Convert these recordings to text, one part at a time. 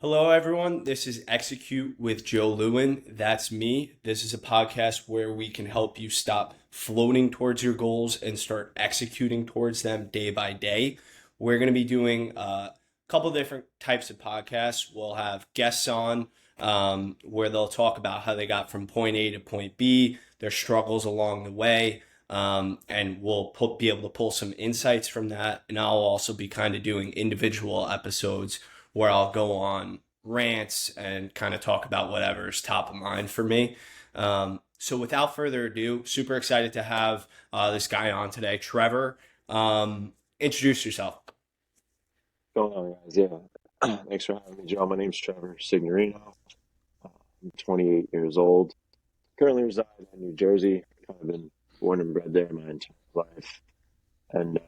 Hello, everyone. This is Execute with Joe Lewin. That's me. This is a podcast where we can help you stop floating towards your goals and start executing towards them day by day. We're going to be doing a couple different types of podcasts. We'll have guests on where they'll talk about how they got from point A to point B, their struggles along the way. And be able to pull some insights from that. And I'll also be kind of doing individual episodes where I'll go on rants and kind of talk about whatever's top of mind for me. So without further ado, super excited to have this guy on today, Trevor. Introduce yourself. Going on, guys? Yeah. Thanks for having me, Joe. My name's Trevor Signorino. I'm 28 years old. Currently reside in New Jersey. Kind of been born and bred there my entire life. And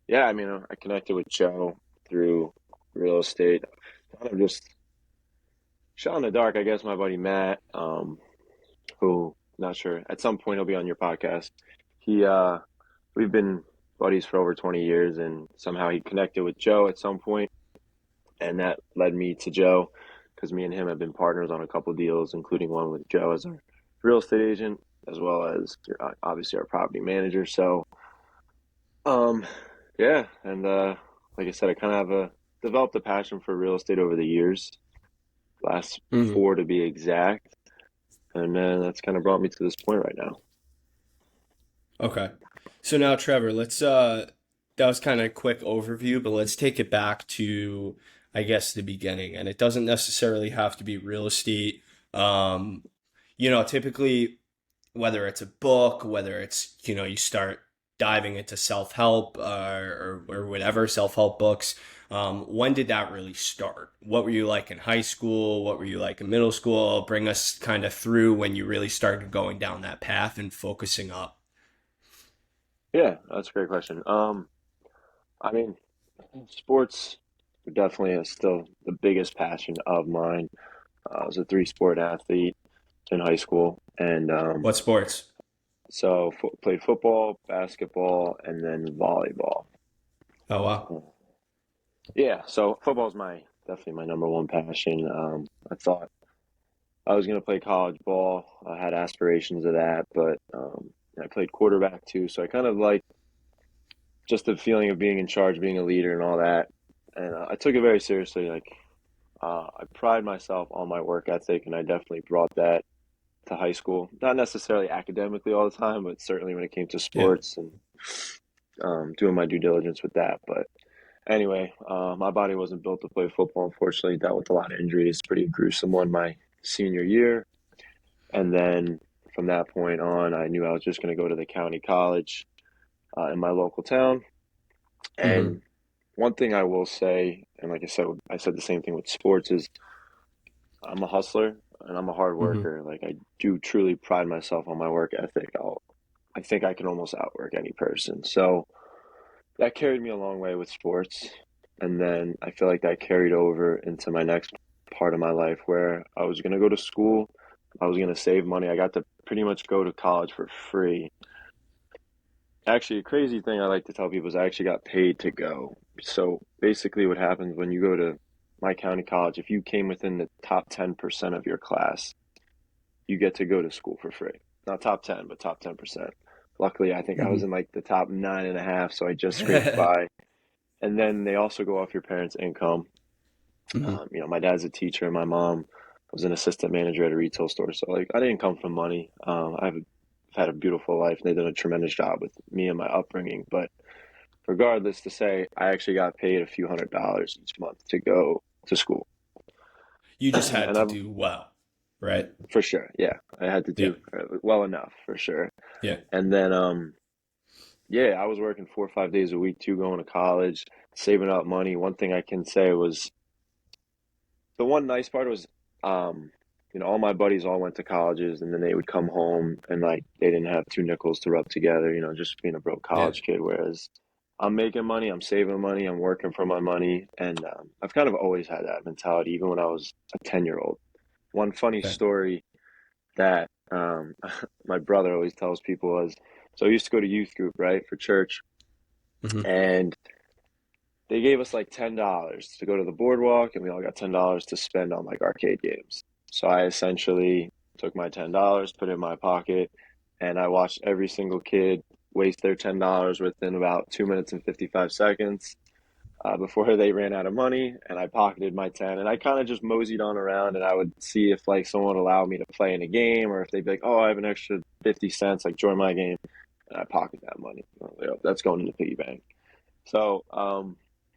yeah, I connected with Joe through real estate. Kind of just shot in the dark, I guess. My buddy Matt, who not sure at some point he'll be on your podcast. We've been buddies for over 20 years, and somehow he connected with Joe at some point, and that led me to Joe because me and him have been partners on a couple of deals, including one with Joe as our real estate agent, as well as obviously our property manager. So, um, yeah, and like I said, I kind of have developed a passion for real estate over the years, last Mhm. four to be exact, and then that's kind of brought me to this point right now. Okay. So now, Trevor, let's that was kind of a quick overview, but let's take it back to, I guess, the beginning. And it doesn't necessarily have to be real estate. Um, typically whether it's a book, whether it's, you start diving into self-help or whatever, self-help books. When did that really start? What were you like in high school? What were you like in middle school? Bring us kind of through when you really started going down that path and focusing up. Yeah, that's a great question. I mean, sports are definitely still the biggest passion of mine. I was a three-sport athlete in high school, and What sports? played football, basketball, and then volleyball. Oh, wow. Yeah, so football is my definitely my number one passion. I thought I was going to play college ball. I had aspirations of that, but I played quarterback too, so I kind of like just the feeling of being in charge, being a leader, and all that. And I took it very seriously. I pride myself on my work ethic, and I definitely brought that to high school. Not necessarily academically all the time, but certainly when it came to Yeah. sports and doing my due diligence with that. But anyway, my body wasn't built to play football. Unfortunately, dealt with a lot of injuries. Pretty gruesome one my senior year, and then from that point on, I knew I was just going to go to the county college in my local town. Hmm. And one thing I will say, and like I said the same thing with sports, is I'm a hustler and I'm a hard Hmm. worker. Like I do truly pride myself on my work ethic. I think I can almost outwork any person. So that carried me a long way with sports. And then I feel like that carried over into my next part of my life where I was going to go to school. I was going to save money. I got to pretty much go to college for free. Actually, a crazy thing I like to tell people is I actually got paid to go. So basically, what happens when you go to my county college, if you came within the top 10% of your class, you get to go to school for free. Not top 10, but top 10%. Luckily, I think I was Hmm. in like the top 9.5, so I just scraped by. And then they also go off your parents' income. Hmm. My dad's a teacher, and my mom was an assistant manager at a retail store. So like, I didn't come from money. I've had a beautiful life, and they've done a tremendous job with me and my upbringing. But regardless, to say I actually got paid a few $100s each month to go to school, You just had and to I've do well, right? for sure, yeah, I had to Yeah. do well enough for sure. Yeah. And then, yeah, I was working 4 or 5 days a week too, going to college, saving up money. One thing I can say was the one nice part was, um, all my buddies all went to colleges, and then they would come home and like they didn't have two nickels to rub together, just being a broke Yeah. college kid. Whereas I'm making money, I'm saving money, I'm working for my money, and I've kind of always had that mentality, even when I was a 10-year-old. One funny Okay. story that my brother always tells people is, so I used to go to youth group, right, for church, Hmm. and they gave us like $10 to go to the boardwalk, and we all got $10 to spend on like arcade games. So I essentially took my $10, put it in my pocket, and I watched every single kid waste their $10 within about 2 minutes and 55 seconds before they ran out of money. And I pocketed my 10, and I kind of just moseyed on around, and I would see if like someone would allow me to play in a game, or if they'd be like, oh, I have an extra 50 cents, like join my game, and I pocket that money. That's going in the piggy bank. So,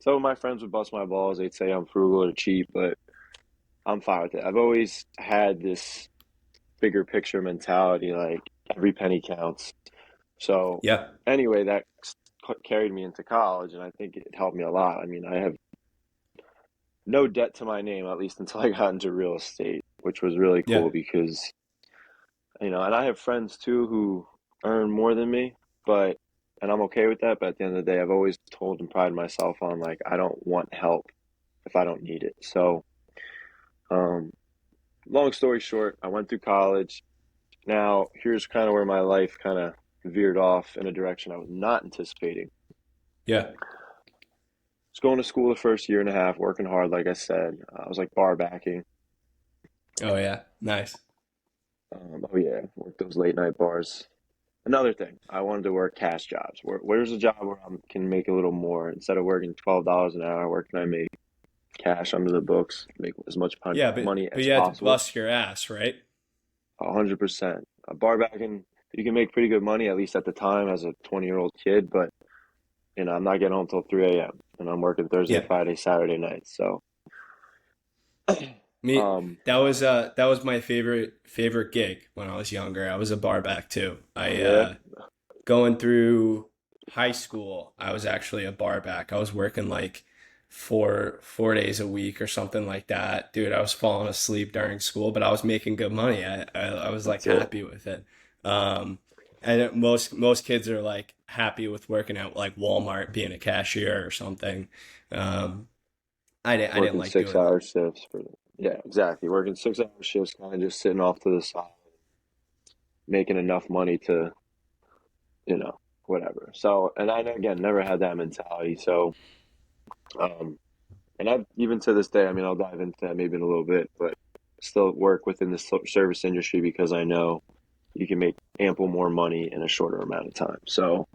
some of my friends would bust my balls. They'd say I'm frugal or cheap, but I'm fine with it. I've always had this bigger picture mentality, like every penny counts. So, Yeah. anyway, that carried me into college, and I think it helped me a lot. I mean, I have no debt to my name, at least until I got into real estate, which was really Yeah. cool because, and I have friends too who earn more than me, but, and I'm okay with that. But at the end of the day, I've always told and prided myself on like, I don't want help if I don't need it. So, um, long story short, I went through college. Now, here's kind of where my life kind of veered off in a direction I was not anticipating. Yeah. I was going to school the first year and a half, working hard, like I said. I was like bar backing. Oh yeah. Nice. Oh yeah, work those late night bars. Another thing, I wanted to work cash jobs. Where's a job where I can make a little more instead of working $12 an hour? Where can I make cash under the books, make as much Yeah, money but as you had to possible? bust your ass, right? 100%. Bar backing, you can make pretty good money at least at the time as a 20-year-old kid, but I'm not getting home till 3 a.m. and I'm working Thursday, Yeah. Friday, Saturday nights. So, Me, um, that was my favorite gig when I was younger. I was a bar back too. I yeah, going through high school, I was actually a bar back. I was working like four days a week or something like that. Dude, I was falling asleep during school, but I was making good money. I was like that's it. happy with it. Um, most kids are like happy with working at like Walmart, being a cashier or something. Um, I didn't Working like six doing that. hour shifts for, yeah, exactly. Working 6 hour shifts, kind of just sitting off to the side, making enough money to, you know, whatever. So, and I, again, never had that mentality. So, um, and I've, even to this day, I mean, I'll dive into that maybe in a little bit, but still work within the service industry because I know you can make ample more money in a shorter amount of time. So,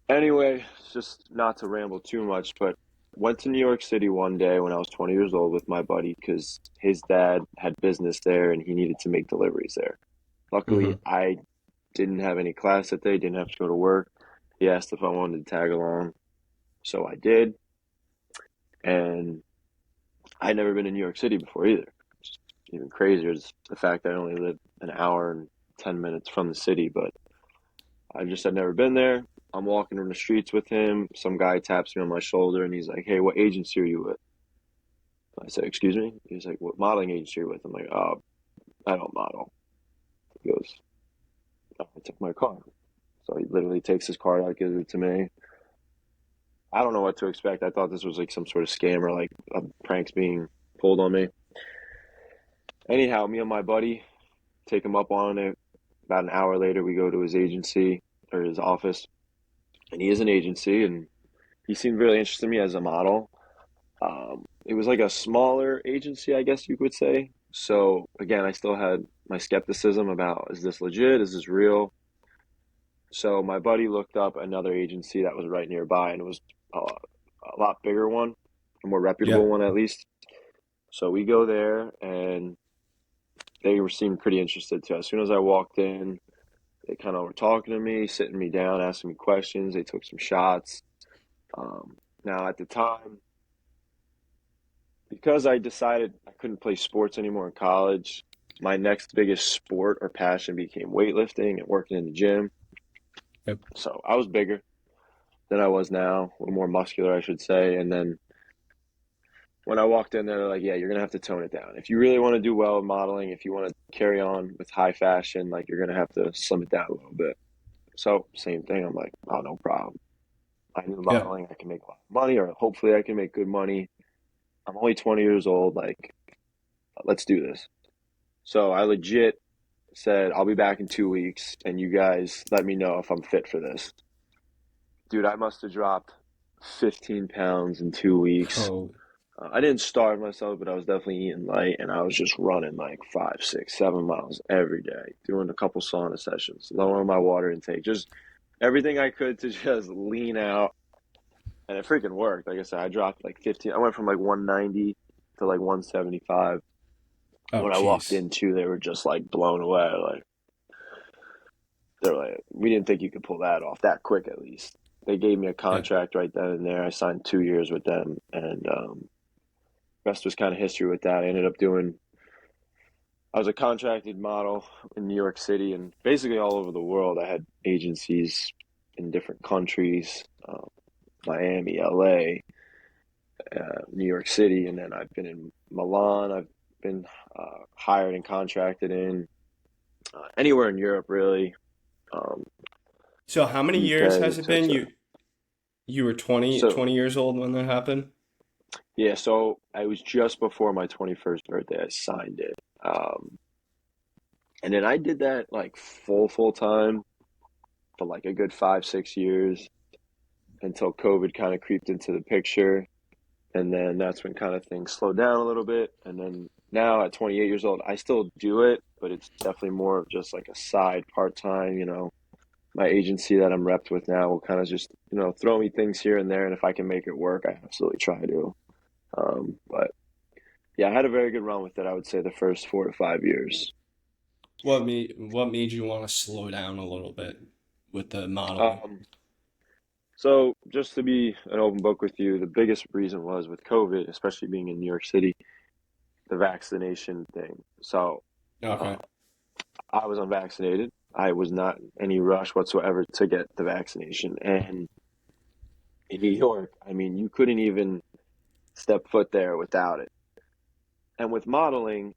anyway, just not to ramble too much, but went to New York City one day when I was 20 years old with my buddy because his dad had business there and he needed to make deliveries there. Luckily, Hmm. I didn't have any class that day, didn't have to go to work. He asked if I wanted to tag along, so I did. And I'd never been to New York City before either. Even crazier is the fact that I only lived an hour and 10 minutes from the city, but I just had never been there. I'm walking in the streets with him. Some guy taps me on my shoulder and he's like, "Hey, what agency are you with?" I said, "Excuse me?" He's like, "What modeling agency are you with?" I'm like, "Oh, I don't model." He goes, "Oh, I took my card." So he literally takes his card out, gives it to me. I don't know what to expect. I thought this was like some sort of scam or like a pranks being pulled on me. Anyhow, me and my buddy take him up on it. About an hour later, we go to his agency or his office, and he is an agency, and he seemed really interested in me as a model. It was like a smaller agency, I guess you could say. So again, I still had my skepticism about, is this legit? Is this real? So my buddy looked up another agency that was right nearby, and it was a lot bigger one, a more Yeah. reputable one at least. So we go there, and they were seemed pretty interested too. As soon as I walked in, they kind of were talking to me, sitting me down, asking me questions. They took some shots. Now at the time, because I decided I couldn't play sports anymore in college, my next biggest sport or passion became weightlifting and working in the gym. Yep. So I was bigger than I was now, a little more muscular, I should say. And then when I walked in there, they're like, "Yeah, you're gonna have to tone it down. If you really want to do well in modeling, if you want to carry on with high fashion, like you're gonna have to slim it down a little bit." So same thing. I'm like, "Oh, no problem. I knew Yeah. modeling. I can make a lot of money, or hopefully I can make good money. I'm only 20 years old. Like, let's do this." So I legit said, "I'll be back in 2 weeks, and you guys let me know if I'm fit for this." Dude, I must have dropped. 15 pounds in 2 weeks. Oh, I didn't starve myself, but I was definitely eating light, and I was just running like 5, 6, 7 miles every day, doing a couple sauna sessions, lowering my water intake, just everything I could to just lean out, and it freaking worked. Like I said, I dropped like 15. I went from like 190 to like 175. oh, When I walked geez. into, they were just like blown away. Like they're like, we didn't think you could pull that off that quick. At least they gave me a Yeah. contract right then and there. I signed 2 years with them, and rest was kind of history with that. I ended up doing. I was a contracted model in New York City and basically all over the world. I had agencies in different countries, Miami, LA, New York City, and then I've been in Milan. I've been hired and contracted in anywhere in Europe, really. Um, So how many years UK, has it been? etc. You were 20 So 20 years old when that happened? yeah, so I was just before my 21st birthday. I signed it, and then I did that like full time for like a good 5, 6 years until COVID kind of creeped into the picture. And then that's when kind of things slowed down a little bit. And then now at 28 years old, I still do it, but it's definitely more of just like a side part time. My agency that I'm repped with now will kind of just, throw me things here and there. And if I can make it work, I absolutely try to. But yeah, I had a very good run with it. I would say the first 4 to 5 years. What made you want to slow down a little bit with the modeling? Um, so just to be an open book with you, the biggest reason was with COVID, especially being in New York City, the vaccination thing. So uh, Okay. I was unvaccinated. I was not in any rush whatsoever to get the vaccination. And in New York, I mean, you couldn't even step foot there without it. And with modeling,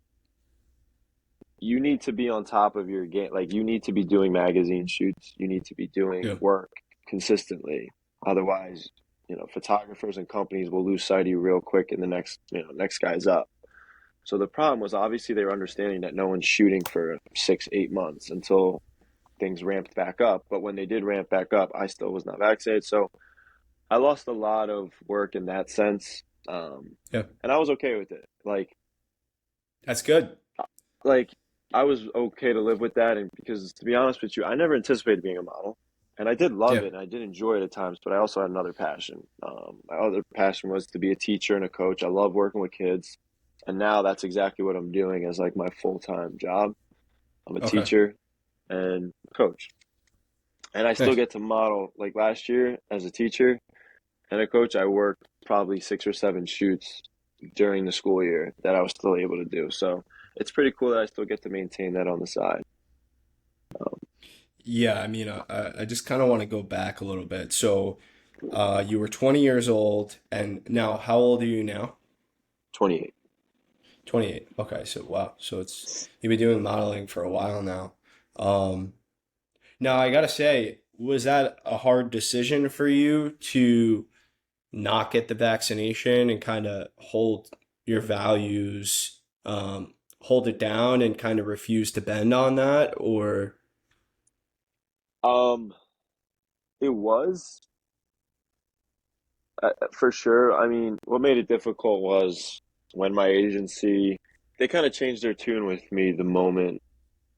you need to be on top of your game. Like, you need to be doing magazine shoots, you need to be doing Yeah. work consistently. Otherwise, photographers and companies will lose sight of you real quick, and the next guy's up. So the problem was obviously they were understanding that no one's shooting for 6, 8 months until things ramped back up. But when they did ramp back up, I still was not vaccinated. So I lost a lot of work in that sense. Yeah. And I was okay with it. That's good. Like I was okay to live with that. And because to be honest with you, I never anticipated being a model. And I did love Yeah. it and I did enjoy it at times, but I also had another passion. My other passion was to be a teacher and a coach. I love working with kids. And now that's exactly what I'm doing as like my full-time job. I'm a Okay. teacher and coach. And I still Nice. get to model. Like last year as a teacher and a coach, I worked probably 6 or 7 shoots during the school year that I was still able to do. So it's pretty cool that I still get to maintain that on the side. Um, Yeah, I mean, I just kind of want to go back a little bit. So, you were 20 years old, and now how old are you now? 28. 28. Okay, so wow. So you've been doing modeling for a while now. Um, Now I gotta say, was that a hard decision for you to not get the vaccination and kind of hold your values, hold it down and kind of refuse to bend on that? Or, Um, it was for sure. I mean, what made it difficult was when my agency, they kind of changed their tune with me the moment,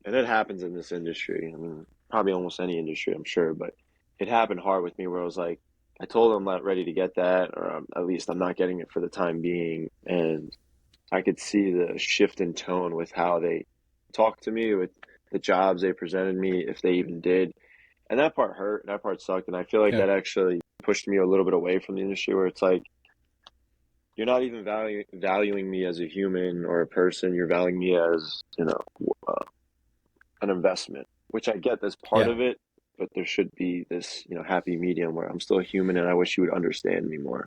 and it happens in this industry. I mean, probably almost any industry, I'm sure, but it happened hard with me where I was like, I told them I'm not ready to get that, or at least I'm not getting it for the time being. And I could see the shift in tone with how they talked to me, with the jobs they presented me, if they even did. And that part hurt, that part sucked. And I feel like yeah, that actually pushed me a little bit away from the industry where it's like, you're not even valuing me as a human or a person. You're valuing me as, uh, an investment, which I get that's part yeah, of it, but there should be this, happy medium where I'm still a human and I wish you would understand me more.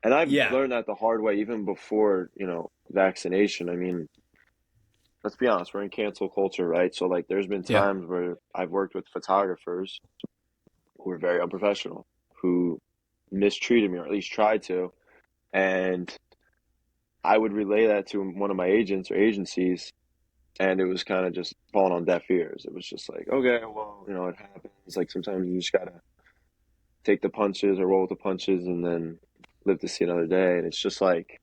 And I've yeah, learned that the hard way, even before, vaccination. I mean, let's be honest, we're in cancel culture, right? So like there's been yeah, times where I've worked with photographers who were very unprofessional, who mistreated me or at least tried to. And I would relay that to one of my agents or agencies, and it was kind of just falling on deaf ears. It was just like, okay, well, it happens. Like sometimes you just gotta take the punches or roll with the punches and then live to see another day. And it's just like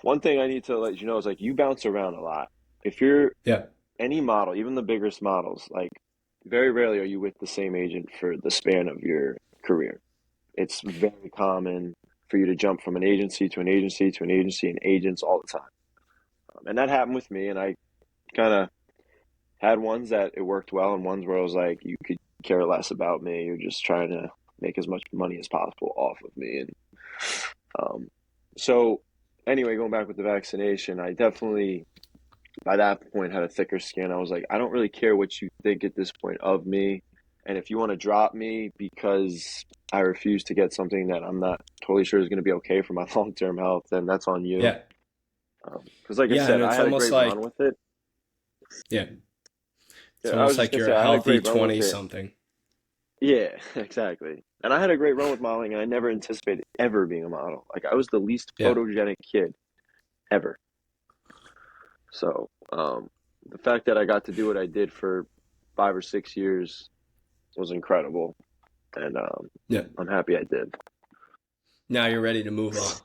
one thing I need to let you know is like you bounce around a lot. If you're Yeah. any model, even the biggest models, like very rarely are you with the same agent for the span of your career. It's very common for you to jump from an agency to an agency to an agency and agents all the time. And that happened with me, and I kind of had ones that it worked well and ones where I was like, you could care less about me. You're just trying to make as much money as possible off of me. And um, so, anyway, going back with the vaccination, I definitely, by that point, had a thicker skin. I was like, I don't really care what you think at this point of me. And if you want to drop me because I refuse to get something that I'm not totally sure is going to be okay for my long-term health, then that's on you. Yeah. Because, like I Yeah, and said, I it's had a almost great run like with it. yeah, it's Yeah, I was almost just like gonna you're say a I had a healthy great run with 20 it. something. Yeah, exactly. And I had a great run with modeling, and I never anticipated ever being a model. Like I was the least Yeah. photogenic kid ever. So, the fact that I got to do what I did for 5 or 6 years was incredible, and Yeah. I'm happy I did Now you're ready to move on.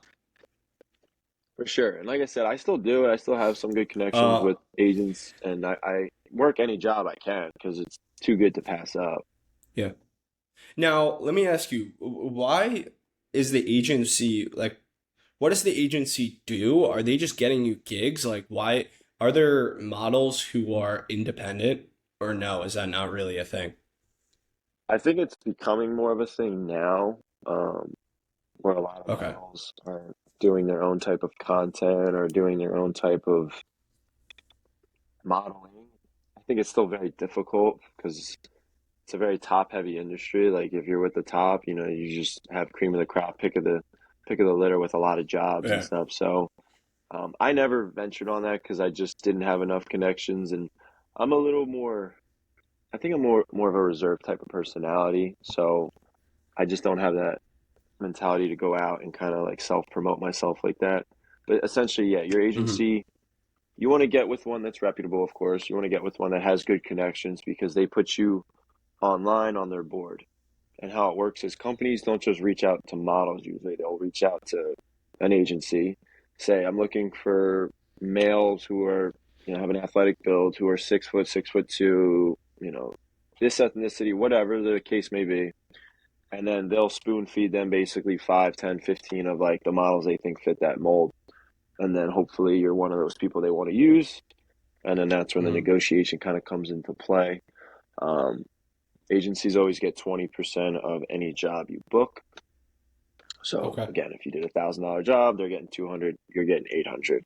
for sure. And like I said, I still do it. I still have some good connections Uh with agents, and I work any job I can because it's too good to pass up. yeah. Now, let me ask you, why is the agency like what does the agency do? Are they just getting you gigs? Like why are there models who are independent or no, is that not really a thing? I think it's becoming more of a thing now. Where a lot of Okay. models are doing their own type of content or doing their own type of modeling. I think it's still very difficult because it's a very top heavy industry. Like if you're with the top, you just have cream of the crop, pick of the litter with a lot of jobs and Yeah. stuff. So I never ventured on that because I just didn't have enough connections, and I'm a little more. I think I'm more of a reserved type of personality, so I just don't have that mentality to go out and kind of like self promote myself like that. But essentially, yeah, your Hmm. agency, you want to get with one that's reputable, of course. You want to get with one that has good connections because they put you online on their board. And how it works is companies don't just reach out to models usually, they'll reach out to an agency, say, I'm looking for males who are, have an athletic build, who are 6 foot, 6'2", this ethnicity, whatever the case may be, and then they'll spoon feed them basically 5, 10, 15 of like the models they think fit that mold. And then hopefully you're one of those people they want to use. And then that's when the Hmm. negotiation kind of comes into play. Um, Agencies always get 20% of any job you book. So Okay. again, if you did $1,000 job, they're getting 200, you're getting 800.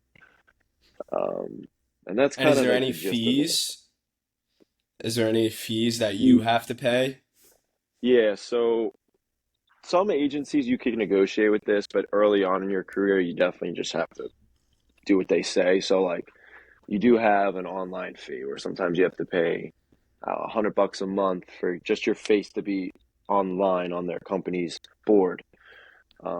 Um, and that's And kind is of there like any the gist of it. fees? Is there any fees that you Ye- have to pay? Yeah, so some agencies you can negotiate with this, but early on in your career, you definitely just have to do what they say. So like you do have an online fee where sometimes you have to pay $100 a month for just your face to be online on their company's board.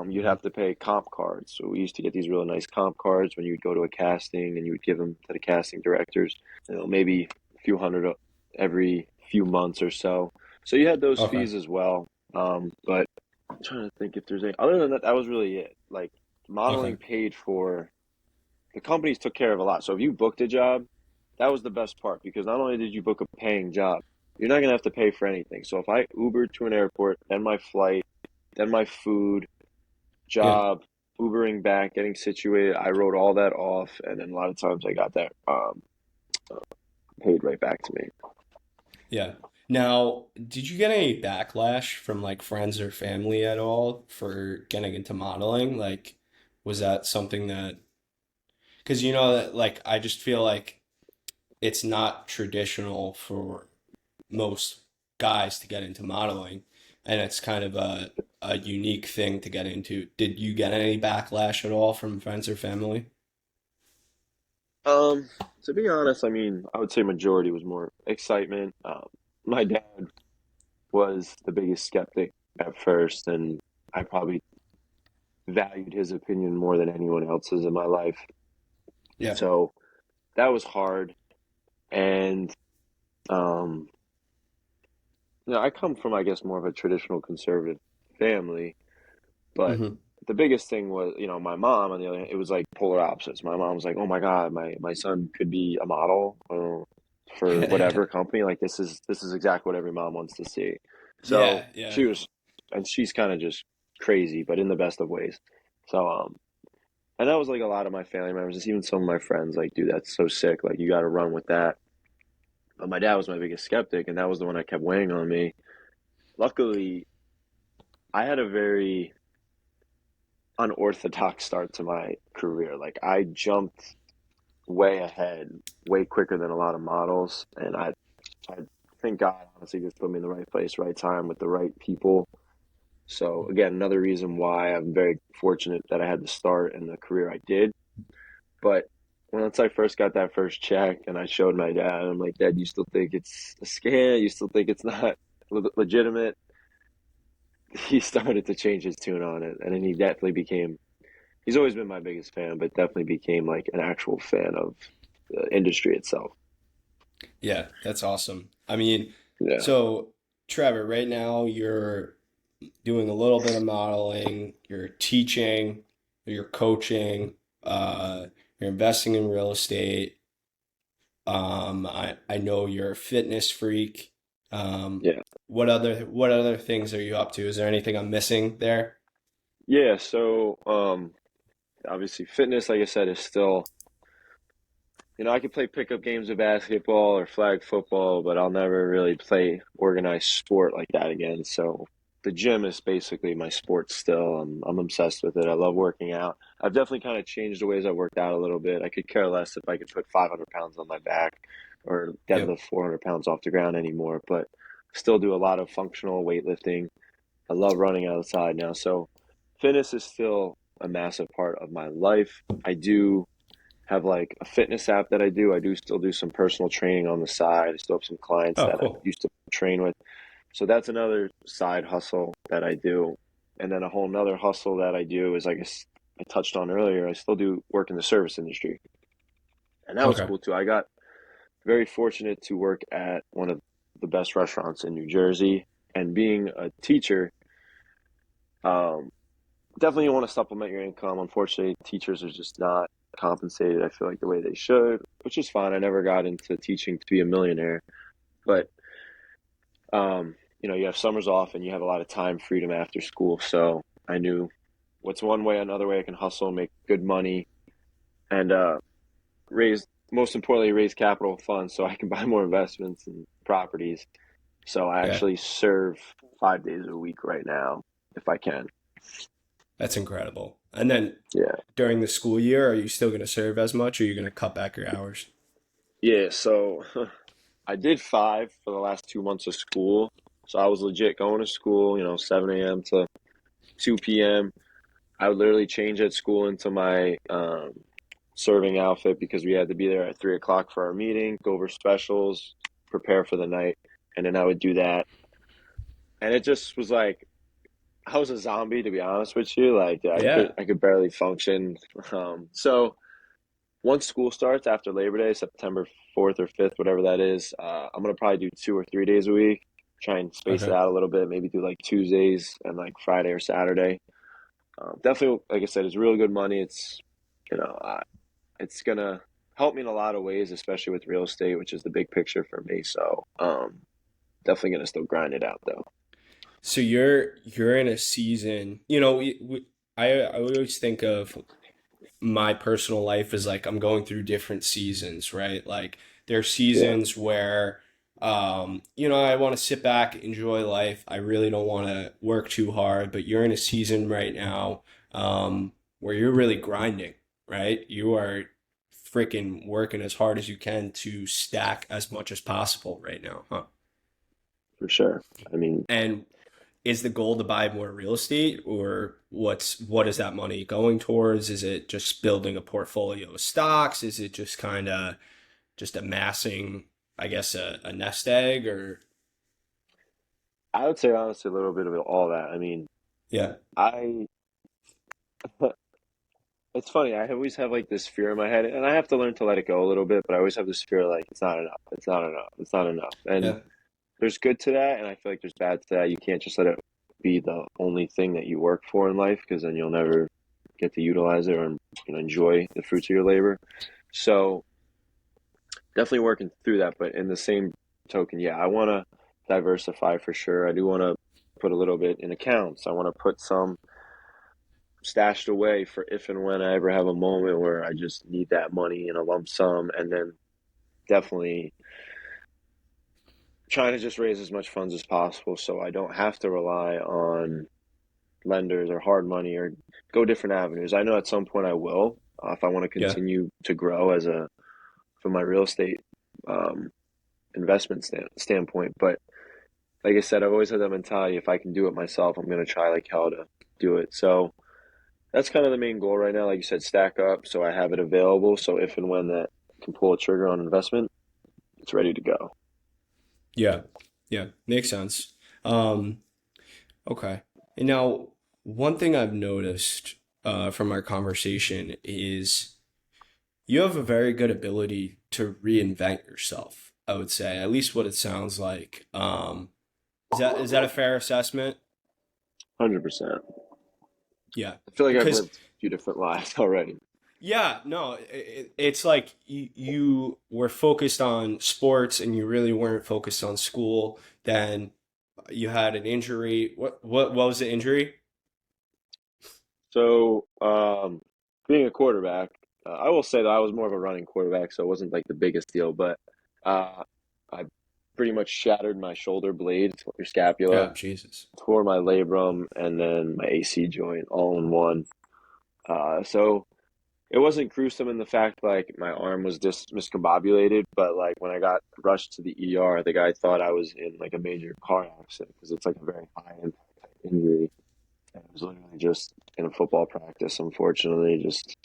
You'd Hmm. have to pay comp cards. So we used to get these really nice comp cards when you'd go to a casting and you would give them to the casting directors, maybe a few hundred every few months or so. So you had those Okay. fees as well. But I'm trying to think if there's any other than that, that was really it. Like Okay. modeling paid for the companies took care of a lot. So if you booked a job, that was the best part because not only did you book a paying job, you're not going to have to pay for anything. So if I Ubered to an airport, then my flight, then my food, Yeah. job, Ubering back, getting situated, I wrote all that off, and then a lot of times I got that paid right back to me. Yeah. Now, did you get any backlash from like friends or family at all for getting into modeling? Like, was that something that, because you know that like I just feel like it's not traditional for most guys to get into modeling, and it's kind of a unique thing to get into. Did you get any backlash at all from friends or family? Um, to be honest, I mean, I would say majority was more excitement. My dad was the biggest skeptic at first, and I probably valued his opinion more than anyone else's in my life. Yeah. So that was hard. And um, I come from, I guess, more of a traditional conservative family, but Hmm. the biggest thing was, my mom on the other hand, it was like polar opposites. My mom was like, "Oh my God, my son could be a model for whatever company. Like this is exactly what every mom wants to see." So Yeah, yeah. she was, and she's kind of just crazy, but in the best of ways. So and that was like a lot of my family members, just even some of my friends, like, dude, that's so sick. Like, you got to run with that. But my dad was my biggest skeptic, and that was the one that kept weighing on me. Luckily, I had a very unorthodox start to my career. Like, I jumped way ahead, way quicker than a lot of models, and I think God honestly just put me in the right place, right time with the right people. So again, another reason why I'm very fortunate that I had the start and the career I did. But once I first got that first check and I showed my dad, I'm like, Dad, you still think it's a scam? You still think it's not legitimate? He started to change his tune on it, and then he definitely became. He's always been my biggest fan, but definitely became like an actual fan of the industry itself. Yeah, that's awesome. I mean, Yeah. so Trevor, right now you're doing a little bit of modeling, you're teaching, you're coaching, you're investing in real estate. I know you're a fitness freak. Um, Yeah. what other things are you up to? Is there anything I'm missing there? Yeah. So, obviously, fitness, like I said, is still, I could play pickup games of basketball or flag football, but I'll never really play organized sport like that again. So, the gym is basically my sport still. I'm obsessed with it. I love working out. I've definitely kind of changed the ways I worked out a little bit. I could care less if I could put 500 pounds on my back or Yep. deadlift 400 pounds off the ground anymore, but still do a lot of functional weightlifting. I love running outside now. So fitness is still a massive part of my life. I do have like a fitness app that I do. I do still do some personal training on the side. I still have some clients Oh, that I cool. used to train with. So that's another side hustle that I do. And then a whole nother hustle that I do is, I touched on earlier, I still do work in the service industry. And that was Okay. cool too. I got very fortunate to work at one of the best restaurants in New Jersey. And being a teacher, um, definitely you want to supplement your income. Unfortunately, teachers are just not compensated, I feel like, the way they should, which is fine. I never got into teaching to be a millionaire, but you have summers off and you have a lot of time freedom after school. So I knew what's one way, another way I can hustle, make good money, and raise, most importantly, raise capital funds so I can buy more investments and properties. So I Yeah, actually serve 5 days a week right now, if I can. that's incredible. And then Yeah. during the school year, are you still going to serve as much, or are you going to cut back your hours? Yeah. So I did 5 for the last 2 months of school. So I was legit going to school, 7 a.m. to 2 p.m. I would literally change at school into my serving outfit because we had to be there at 3 o'clock for our meeting, go over specials, prepare for the night, and then I would do that. And it just was like I was a zombie, to be honest with you. Like Yeah. I could barely function. So once school starts after Labor Day, September 4th or 5th, whatever that is, I'm gonna probably do 2 or 3 days a week. Try and space it Okay. out a little bit. Maybe do like Tuesdays and like Friday or Saturday. Definitely, like I said, it's really good money. You know, uh, it's gonna help me in a lot of ways, especially with real estate, which is the big picture for me. So, definitely gonna still grind it out though. So you're in a season, I always think of my personal life as like I'm going through different seasons, right? Like there are Yeah, seasons where I want to sit back, enjoy life. I really don't want to work too hard, but you're in a season right now where you're really grinding, right? You are freaking working as hard as you can to stack as much as possible right now, huh? for sure. I mean, And is the goal to buy more real estate, or what is that money going towards? Is it just building a portfolio of stocks? Is it just kind of just amassing, I guess, a nest egg? Or I would say honestly a little bit of all that. I mean, yeah. I it's funny. I always have like this fear in my head, and I have to learn to let it go a little bit. But I always have this fear like it's not enough. It's not enough. It's not enough. And Yeah. there's good to that, and I feel like there's bad to that. You can't just let it be the only thing that you work for in life, because then you'll never get to utilize it or enjoy the fruits of your labor. So definitely working through that. But in the same token, yeah, I want to diversify for sure. I do want to put a little bit in accounts. I want to put some stashed away for if and when I ever have a moment where I just need that money in a lump sum, and then definitely trying to just raise as much funds as possible so I don't have to rely on lenders or hard money or go different avenues. I know at some point I will, if I want to Yeah. continue to grow as a from my real estate um, investment standpoint. But like I said, I've always had that mentality. If I can do it myself, I'm going to try like hell to do it. So that's kind of the main goal right now. Like you said, stack up so I have it available. So if and when that can pull a trigger on investment, it's ready to go. Yeah. Yeah. Makes sense. Um, okay. And now, one thing I've noticed from our conversation is you have a very good ability to reinvent yourself, I would say, at least what it sounds like. Is that a fair assessment? 100%. Yeah. I feel like I've Because lived a few different lives already. yeah, no, it's like you were focused on sports and you really weren't focused on school. Then you had an injury. What was the injury? So, being a quarterback, I will say that I was more of a running quarterback, so it wasn't like the biggest deal, but uh, I pretty much shattered my shoulder blade, your scapula, Yeah, Jesus. tore my labrum, and then my AC joint all in one. So it wasn't gruesome in the fact like my arm was just miscombobulated, but like when I got rushed to the ER, the guy thought I was in like a major car accident because it's like a very high impact injury. And it was literally just in a football practice, unfortunately, just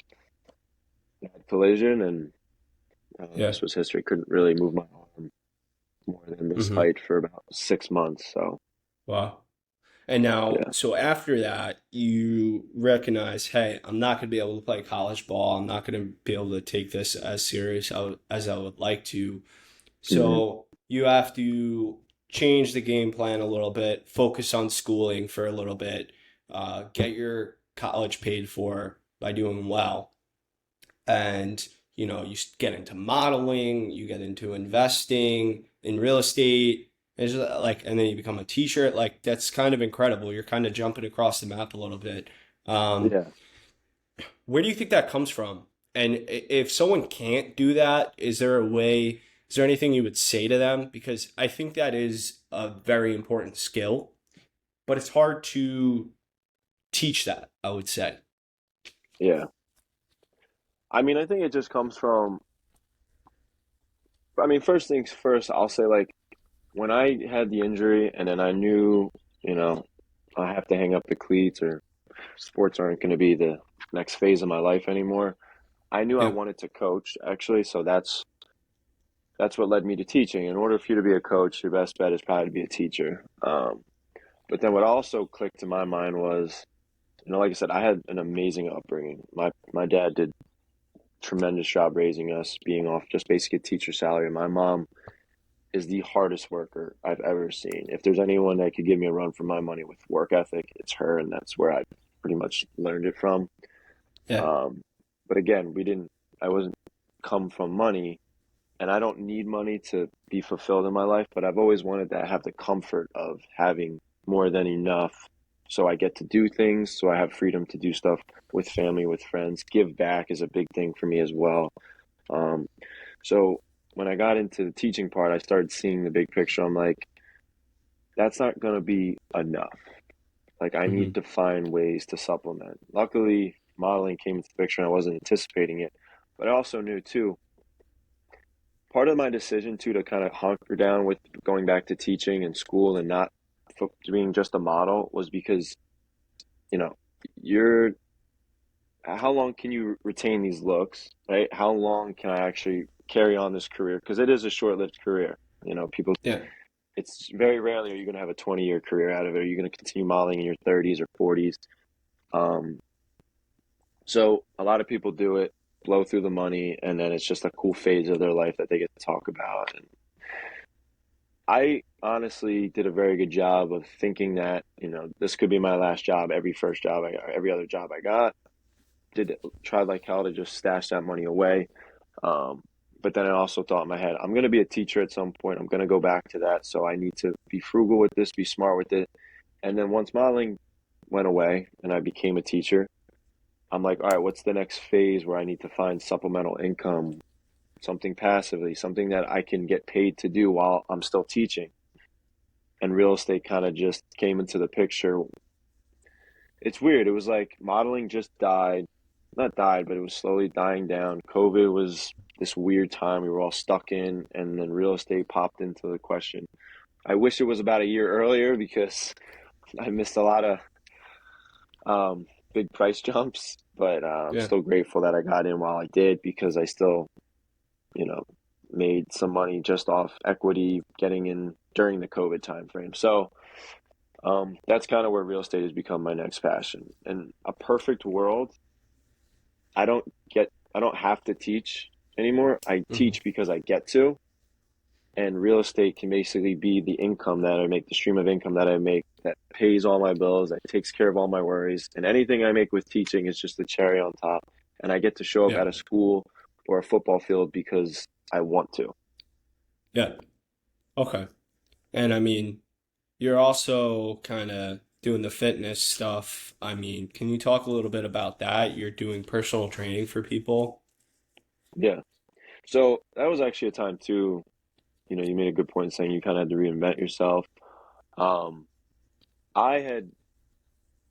had collision, and the Yeah. rest was history. Couldn't really move my arm more than this Hmm. height for about 6 months. So Wow. And now, yeah, so after that, you recognize, hey, I'm not going to be able to play college ball. I'm not going to be able to take this as serious as I would like to. hmm So you have to change the game plan a little bit, focus on schooling for a little bit, get your college paid for by doing well. And, you get into modeling, you get into investing in real estate. It's just like, and then you become a teacher. Like, that's kind of incredible. You're kind of jumping across the map a little bit. Um, yeah, where do you think that comes from? And if someone can't do that, is there a way, is there anything you would say to them? Because I think that is a very important skill, but it's hard to teach that, I would say. yeah. I mean, I think it just comes from. I mean, first things first, I'll say like when I had the injury, and then I knew, you know, I have to hang up the cleats, or sports aren't going to be the next phase of my life anymore. I knew I Yeah. wanted to coach actually, so that's what led me to teaching. In order for you to be a coach, your best bet is probably to be a teacher. But then what also clicked to my mind was, like I said, I had an amazing upbringing. My dad did a tremendous job raising us, being off just basically a teacher salary. My mom is the hardest worker I've ever seen. If there's anyone that could give me a run for my money with work ethic, it's her, and that's where I pretty much learned it from. Yeah. Um, but again, I wasn't come from money, and I don't need money to be fulfilled in my life, but I've always wanted to have the comfort of having more than enough so I get to do things, so I have freedom to do stuff with family, with friends. Give back is a big thing for me as well. Um, so when I got into the teaching part, I started seeing the big picture. I'm like, that's not going to be enough. Like, I need Hmm. to find ways to supplement. Luckily, modeling came into the picture and I wasn't anticipating it. But I also knew, too, part of my decision too to kind of hunker down with going back to teaching and school and not being just a model was because you know you're how long can you retain these looks, right? How long can I actually carry on this career, because it is a short-lived career. People, Yeah. it's very rarely are you going to have a 20-year career out of it. Are you going to continue modeling in your 30s or 40s? Um, so a lot of people do it, blow through the money, and then it's just a cool phase of their life that they get to talk about. I honestly did a very good job of thinking that, this could be my last job, every first job I got, every other job I got. Tried like hell to just stash that money away. Um, but then I also thought in my head, I'm going to be a teacher at some point. I'm going to go back to that. So I need to be frugal with this, be smart with it. And then once modeling went away and I became a teacher, I'm like, all right, what's the next phase where I need to find supplemental income, something passively, something that I can get paid to do while I'm still teaching? And real estate kind of just came into the picture. It's weird. It was like modeling just died, not died, but it was slowly dying down. COVID was this weird time we were all stuck in, and then real estate popped into the question. I wish it was about a year earlier because I missed a lot of big price jumps, but I'm Yeah. still grateful that I got in while I did because I still, you know, made some money just off equity getting in during the COVID time frame. So that's kind of where real estate has become my next passion. In a perfect world, I don't I don't have to teach anymore. I Hmm. teach because I get to, and real estate can basically be the income that I make, the stream of income that I make that pays all my bills, that takes care of all my worries. And anything I make with teaching is just the cherry on top. And I get to show up Yeah. at a school or a football field because I want to. Yeah. Okay. And I mean, you're also kind of doing the fitness stuff. I mean, can you talk a little bit about that? You're doing personal training for people. Yeah. So that was actually a time too, you made a good point saying you kind of had to reinvent yourself. Um, I had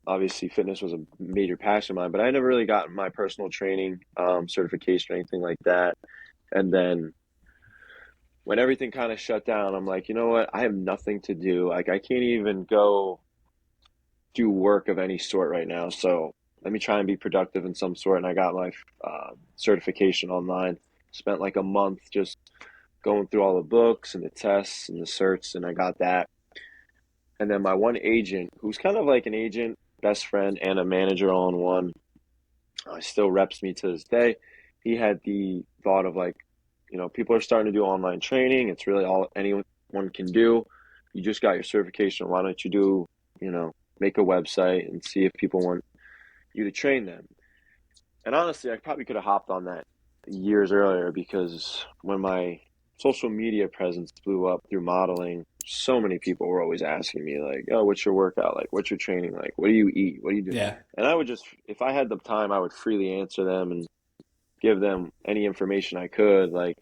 obviously fitness was a major passion of mine, but I never really got my personal training certification or anything like that. And then when everything kind of shut down, I'm like, you know what? I have nothing to do. Like, I can't even go do work of any sort right now. So let me try and be productive in some sort. And I got my certification online. Spent like a month just going through all the books and the tests and the certs, and I got that. And then my one agent, who's kind of like an agent, best friend, and a manager all in one, still reps me to this day. He had the thought of like, people are starting to do online training. It's really all anyone can do. You just got your certification. Why don't you make a website and see if people want you to train them? And honestly, I probably could have hopped on that years earlier because when my social media presence blew up through modeling, so many people were always asking me like, "Oh, what's your workout like? What's your training like? What do you eat? What do you do?" Yeah. And I would just, if I had the time, I would freely answer them and give them any information I could. Like,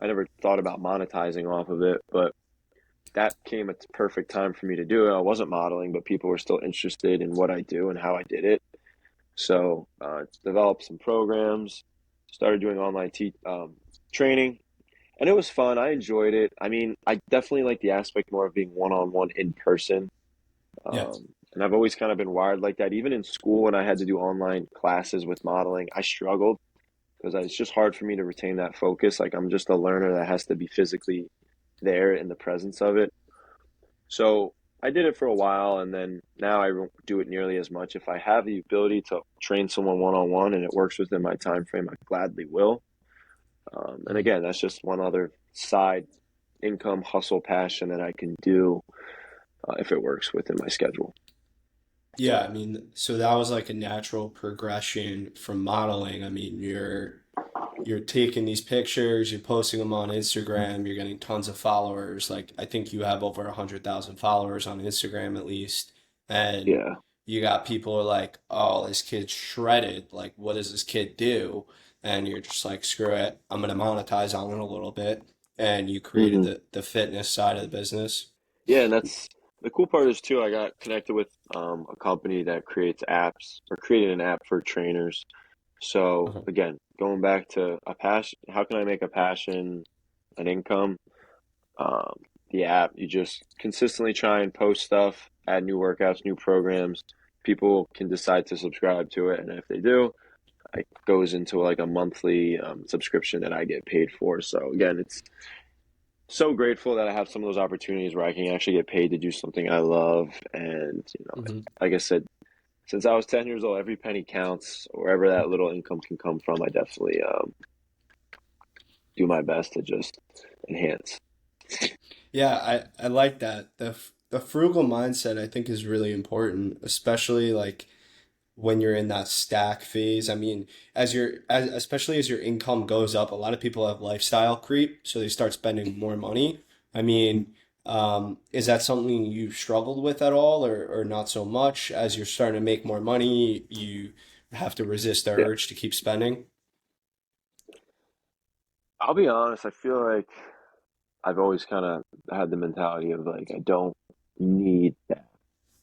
I never thought about monetizing off of it, but that came at the perfect time for me to do it. I wasn't modeling, but people were still interested in what I do and how I did it. So, developed some programs, started doing online training, and it was fun. I enjoyed it. I mean, I definitely like the aspect more of being one on one in person. Yeah. And I've always kind of been wired like that. Even in school, when I had to do online classes with modeling, I struggled because it's just hard for me to retain that focus. Like, I'm just a learner that has to be physically there in the presence of it. So I did it for a while, and then now I don't do it nearly as much. If I have the ability to train someone one on one and it works within my time frame, I gladly will. And Mhm. again, that's just one other side income hustle passion that I can do if it works within my schedule. Yeah, I mean, so that was like a natural progression from modeling. I mean, you're taking these pictures, you're posting them on Instagram, you're getting tons of followers. Like I think you have over 100,000 followers on Instagram at least, and Yeah. you got people who are like, "Oh, this kid's shredded. Like, what does this kid do?" And you're just like, "Screw it, I'm gonna monetize on it a little bit." And you created hmm the fitness side of the business. Yeah, and that's the cool part is too. I got connected with a company that creates apps or created an app for trainers. So Uh-huh. again, going back to a passion, how can I make a passion an income? Um, the app, you just consistently try and post stuff, add new workouts, new programs. People can decide to subscribe to it, and if they do, it goes into like a monthly subscription that I get paid for. So again, it's so grateful that I have some of those opportunities where I can actually get paid to do something I love. And Hmm. like I said, since I was 10 years old, every penny counts. Wherever that little income can come from, I definitely do my best to just enhance. Yeah, I like that. The frugal mindset I think is really important, especially like when you're in that stack phase. I mean, especially as your income goes up, a lot of people have lifestyle creep, so they start spending more money. I mean, is that something you've struggled with at all, or not so much? As you're starting to make more money, you have to resist the Yeah, urge to keep spending. I'll be honest. I feel like I've always kind of had the mentality of like I don't need that.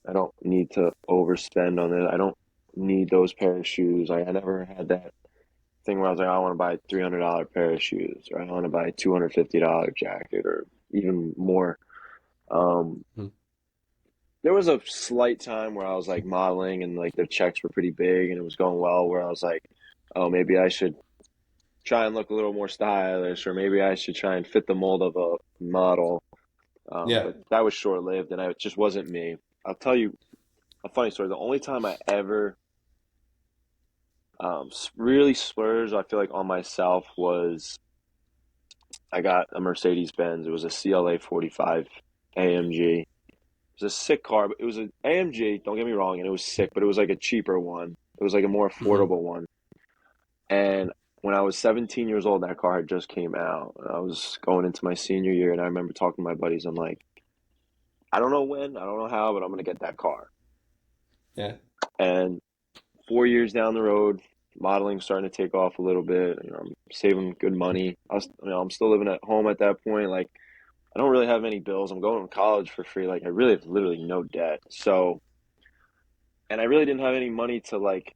I don't need to overspend on it. I don't need those pair of shoes. I never had that thing where I was like, I want to buy a $300 pair of shoes, or I want to buy a $250 jacket, or even more. Um, Mhm. there was a slight time where I was like modeling and like the checks were pretty big and it was going well, where I was like, oh, maybe I should try and look a little more stylish, or maybe I should try and fit the mold of a model. Yeah, But that was short lived, and it just wasn't me. I'll tell you a funny story. The only time I ever really splurged, I feel like, on myself was I got a Mercedes Benz. It was a CLA 45 AMG. It was a sick car, but it was an AMG. Don't get me wrong, and it was sick, but it was like a cheaper one. It was like a more hmm, affordable one. And when I was 17 years old, that car had just came out. I was going into my senior year, and I remember talking to my buddies. I'm like, I don't know when, I don't know how, but I'm gonna get that car. yeah, And 4 years down the road, modeling's starting to take off a little bit. I'm saving good money. I'm still living at home at that point. Like, I don't really have any bills. I'm going to college for free. Like, I really have literally no debt. So, and I really didn't have any money to like.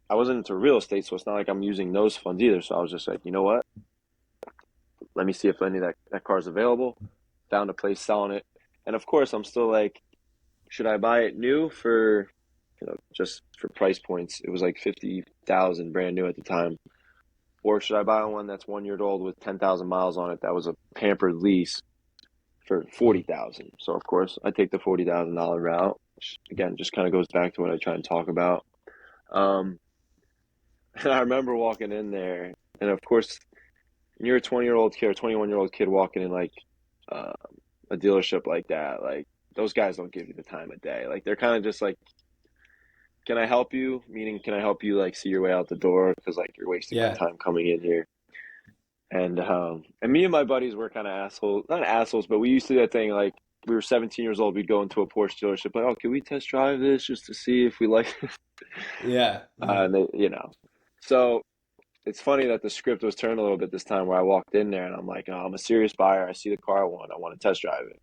I wasn't into real estate, so it's not like I'm using those funds either. So I was just like, you know what? Let me see if any of that car is available. Found a place selling it, and of course, I'm still like, should I buy it new for, just for price points? It was like 50,000 brand new at the time. Or should I buy one that's 1 year old with 10,000 miles on it that was a pampered lease for mhm. 40,000? So of course I take the $40,000 route, which again just kind of goes back to what I try and talk about. Um, and I remember walking in there, and of course, when you're a 20-year-old kid or 21-year-old kid walking in like uh, a dealership like that, like those guys don't give you the time of day. Like they're kind of just like, "Can I help you?" Meaning, can I help you like see your way out the door? Because like you're wasting my Yeah, time coming in here. And me and my buddies were kind of assholes, not assholes, but we used to do that thing like we were 17 years old. We'd go into a Porsche dealership, like, oh, can we test drive this just to see if we like it? yeah, And they. So it's funny that the script was turned a little bit this time where I walked in there and I'm like, oh, I'm a serious buyer. I see the car I want to test drive it.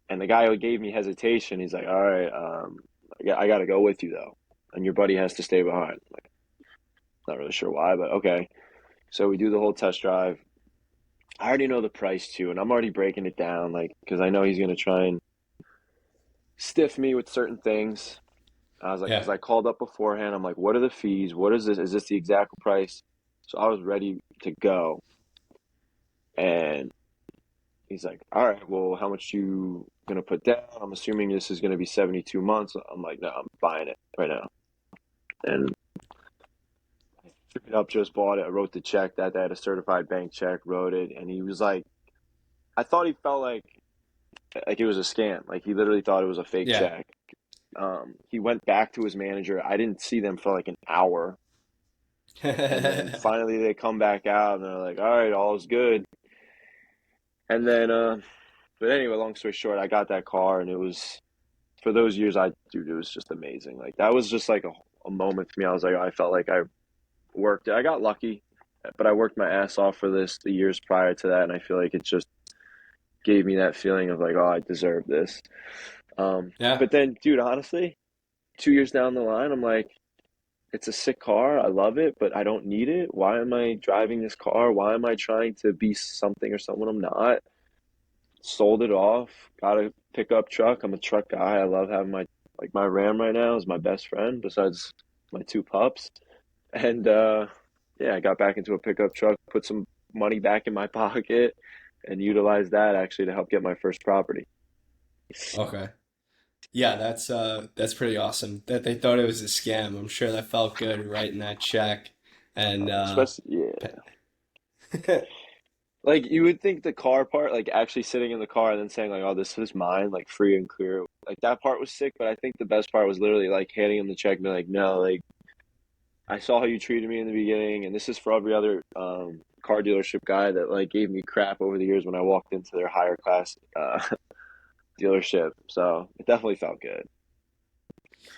And the guy who gave me hesitation, he's like, all right, I got to go with you though. And your buddy has to stay behind. I'm like, not really sure why, but okay. So we do the whole test drive. I already know the price too, and I'm already breaking it down, like, because I know he's gonna try and stiff me with certain things. I was like, because yeah. I called up beforehand. I'm like, what are the fees? What is this? Is this the exact price? So I was ready to go, and he's like, all right, well, how much you gonna put down? I'm assuming this is gonna be 72 months. I'm like, no, I'm buying it right now, and straight up just bought it. I wrote the check that they had a certified bank check, wrote it, and he was like, I thought he felt like it was a scam. Like he literally thought it was a fake Yeah. check. He went back to his manager. I didn't see them for like an hour. And then finally they come back out and they're like, all right, all is good. And then, but anyway, long story short, I got that car and it was, for those years, dude, it was just amazing. Like that was just like a moment for me. I was like, I felt like I worked, I got lucky, but I worked my ass off for this the years prior to that. And I feel like it just gave me that feeling of like, oh, I deserve this. Yeah. But then, dude, honestly, 2 years down the line, I'm like, it's a sick car. I love it, but I don't need it. Why am I driving this car? Why am I trying to be something or someone I'm not? Sold it off. Got a pickup truck. I'm a truck guy. I love having my Ram right now is my best friend besides my two pups. And yeah, I got back into a pickup truck, put some money back in my pocket, and utilized that actually to help get my first property. Okay. Yeah, that's pretty awesome. That they thought it was a scam. I'm sure that felt good writing that check and Especially, yeah. Like you would think the car part, like actually sitting in the car and then saying like, "Oh, this is mine," like free and clear. Like that part was sick, but I think the best part was literally like handing him the check and be like, "No, like I saw how you treated me in the beginning, and this is for every other car dealership guy that like gave me crap over the years when I walked into their higher class dealership." So it definitely felt good.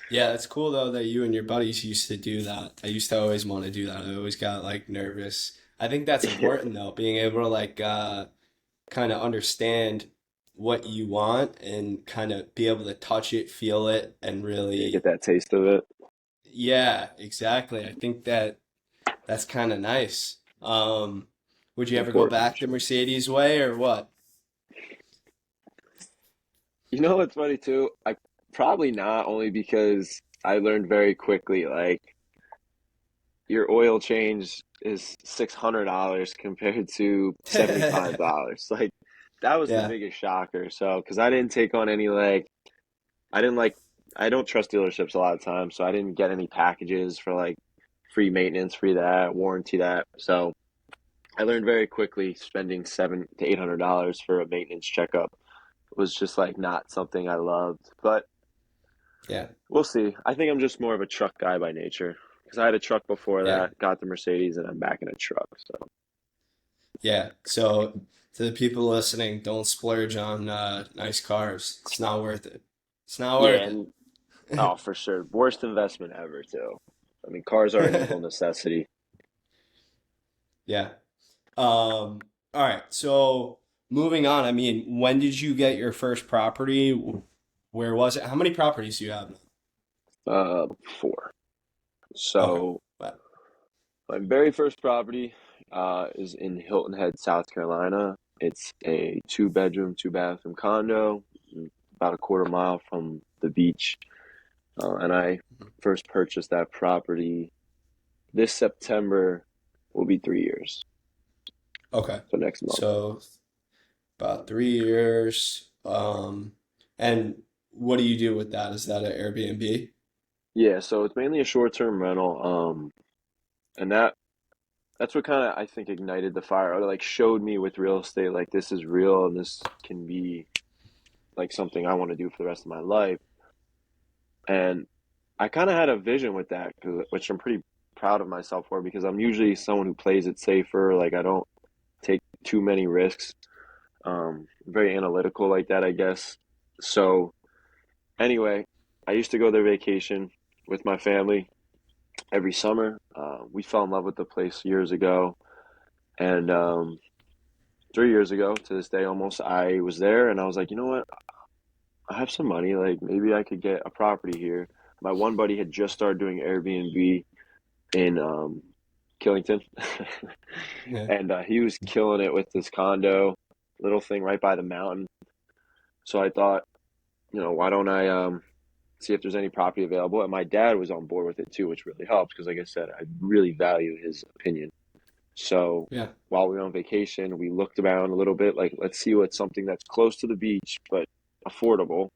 Yeah, it's cool though that you and your buddies used to do that. I used to always want to do that. I always got like nervous. I think that's Yeah, important though, being able to like kind of understand what you want and kind of be able to touch it, feel it, and yeah, get really, that taste of it. yeah, exactly. I think that that's kind of nice. Would you ever go Important for back the sure. Mercedes way or what? You know what's funny too? I probably not, only because I learned very quickly like your oil change is $600 compared to $75. Like that was the Yeah, biggest shocker. So, because I didn't take on any like I didn't like I don't trust dealerships a lot of times, so I didn't get any packages for like free maintenance, free that, warranty that. So I learned very quickly spending $700 to $800 for a maintenance checkup was just like not something I loved. But yeah, we'll see. I think I'm just more of a truck guy by nature because I had a truck before yeah, that, got the Mercedes, and I'm back in a truck. So yeah. So to the people listening, don't splurge on nice cars. It's not worth it. It's not yeah, worth it. and oh, for sure, worst investment ever too. I mean, cars are an evil necessity. Yeah. All right. So moving on, I mean, when did you get your first property? Where was it? How many properties do you have now? Four. Okay. So Well, my very first property is in Hilton Head, South Carolina. It's a two-bedroom, two-bathroom condo, about a quarter mile from the beach. And I first purchased that property this September will be 3 years. okay. So next month. So about 3 years. And what do you do with that? Is that an Airbnb? Yeah, so it's mainly a short-term rental. And that's what kind of I think ignited the fire, or like showed me with real estate, like this is real and this can be like something I want to do for the rest of my life. And I kind of had a vision with that, which I'm pretty proud of myself for because I'm usually someone who plays it safer. Like I don't take too many risks. Very analytical like that, I guess. So anyway, I used to go there vacation with my family every summer. We fell in love with the place years ago, and 3 years ago to this day almost, I was there and I was like, you know what? I have some money. Like maybe I could get a property here. My one buddy had just started doing Airbnb in Killington, Yeah. and he was killing it with this condo, little thing right by the mountain. So I thought, why don't I see if there's any property available? And my dad was on board with it too, which really helped because, like I said, I really value his opinion. So Yeah. while we were on vacation, we looked around a little bit, like let's see what's something that's close to the beach but affordable.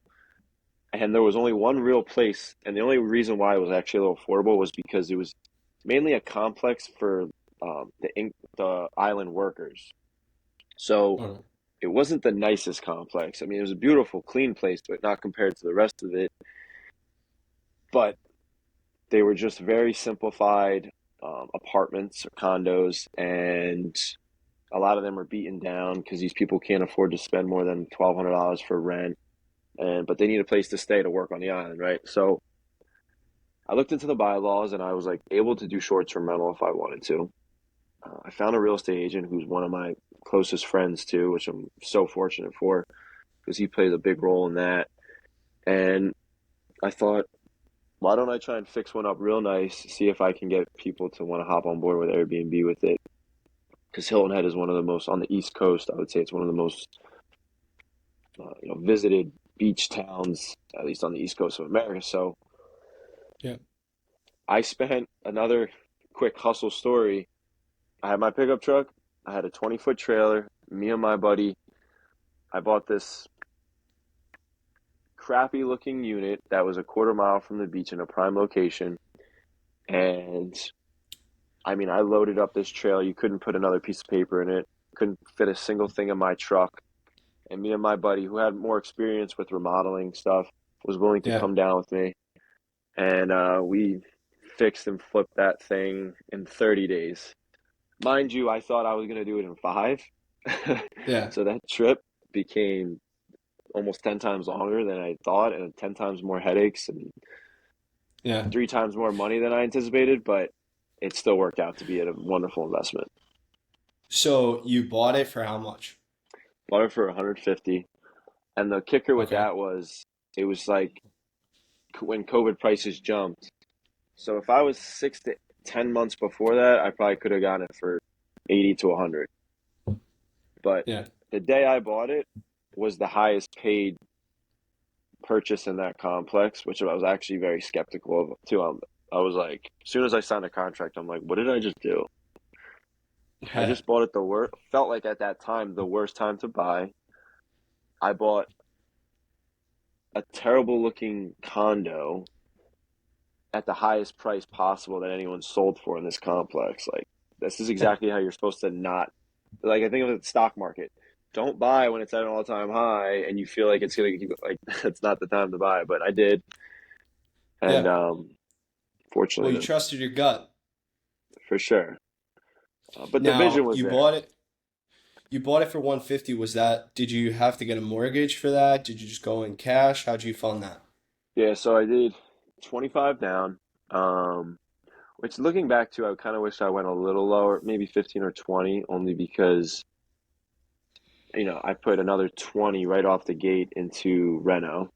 And there was only one real place, and the only reason why it was actually a little affordable was because it was mainly a complex for the island workers. So Oh, it wasn't the nicest complex. I mean, it was a beautiful, clean place, but not compared to the rest of it. But they were just very simplified apartments or condos, and a lot of them are beaten down because these people can't afford to spend more than $1,200 for rent, and but they need a place to stay to work on the island, right? So I looked into the bylaws, and I was like able to do short-term rental if I wanted to. I found a real estate agent who's one of my closest friends too, which I'm so fortunate for because he plays a big role in that. And I thought, why don't I try and fix one up real nice, see if I can get people to want to hop on board with Airbnb with it? Because Hilton Head is one of the most on the East Coast. I would say it's one of the most visited beach towns, at least on the East Coast of America. So yeah. I spent another quick hustle story. I had my pickup truck. I had a 20-foot trailer. Me and my buddy. I bought this crappy looking unit that was a quarter mile from the beach in a prime location. And I mean, I loaded up this trailer. You couldn't put another piece of paper in it. couldn't fit a single thing in my truck. And me and my buddy, who had more experience with remodeling stuff, was willing to Yeah. come down with me. And we fixed and flipped that thing in 30 days. Mind you, I thought I was going to do it in 5. Yeah. So that trip became almost 10 times longer than I thought, and 10 times more headaches and Yeah. 3 times more money than I anticipated, but it still worked out to be a wonderful investment. So you bought it for how much? Bought it for 150, and the kicker with Okay. that was it was like when COVID prices jumped. So if I was 6 to 10 months before that, I probably could have gotten it for 80 to 100. But Yeah. the day I bought it was the highest paid purchase in that complex, which I was actually very skeptical of too. I was like, as soon as I signed a contract, I'm like, what did I just do? I just bought it felt like at that time the worst time to buy. I bought a terrible looking condo at the highest price possible that anyone sold for in this complex. Like, this is exactly how you're supposed to not, like, I think of the stock market. Don't buy when it's at an all time high and you feel like it's going to keep, like, it's not the time to buy. But I did. And Yeah. Well, fortunately, you trusted your gut. for sure. But the vision Now, was you there. bought it. You bought it for 150. Was that, did you have to get a mortgage for that? Did you just go in cash? How'd you fund that? Yeah, so I did 25 down. Um, which looking back to, I kind of wish I went a little lower, maybe 15 or 20, only because, I put another 20 right off the gate into Reno.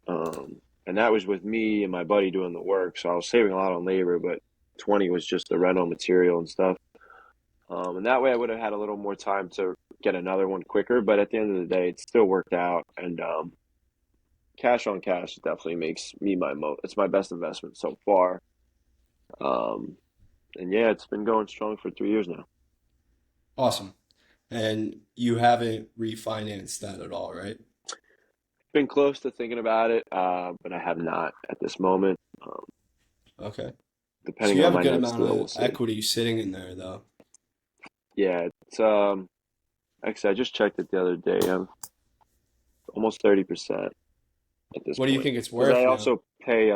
And that was with me and my buddy doing the work. So I was saving a lot on labor, but 20 was just the rental material and stuff. And that way I would have had a little more time to get another one quicker. But at the end of the day, it still worked out. And cash on cash definitely makes me it's my best investment so far. Um, and yeah, it's been going strong for 3 years now. Awesome. And you haven't refinanced that at all, right? Been close to thinking about it, but I have not at this moment. Okay. So Depending you on have a my good next amount deal, we'll of see. equity sitting in there, though. Yeah, it's actually I just checked it the other day. I'm almost 30% at this What do you point think it's because I worth now? also pay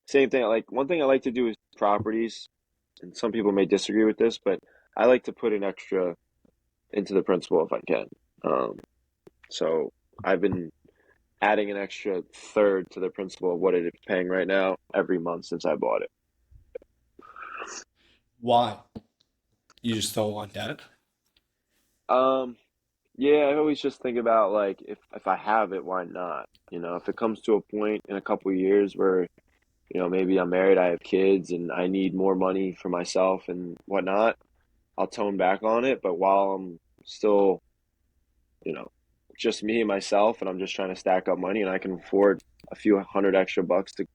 same thing. Like one thing I like to do is properties, and some people may disagree with this, but I like to put an extra into the principal if I can. Um, so I've been adding an extra third to the principal of what it is paying right now every month since I bought it. Why? You just don't want that? Um, yeah, I always just think about like if I have it, why not? If it comes to a point in a couple of years where, maybe I'm married, I have kids, and I need more money for myself and whatnot, I'll tone back on it. But while I'm still, you know, just me and myself, and I'm just trying to stack up money, and I can afford a few hundred extra bucks to,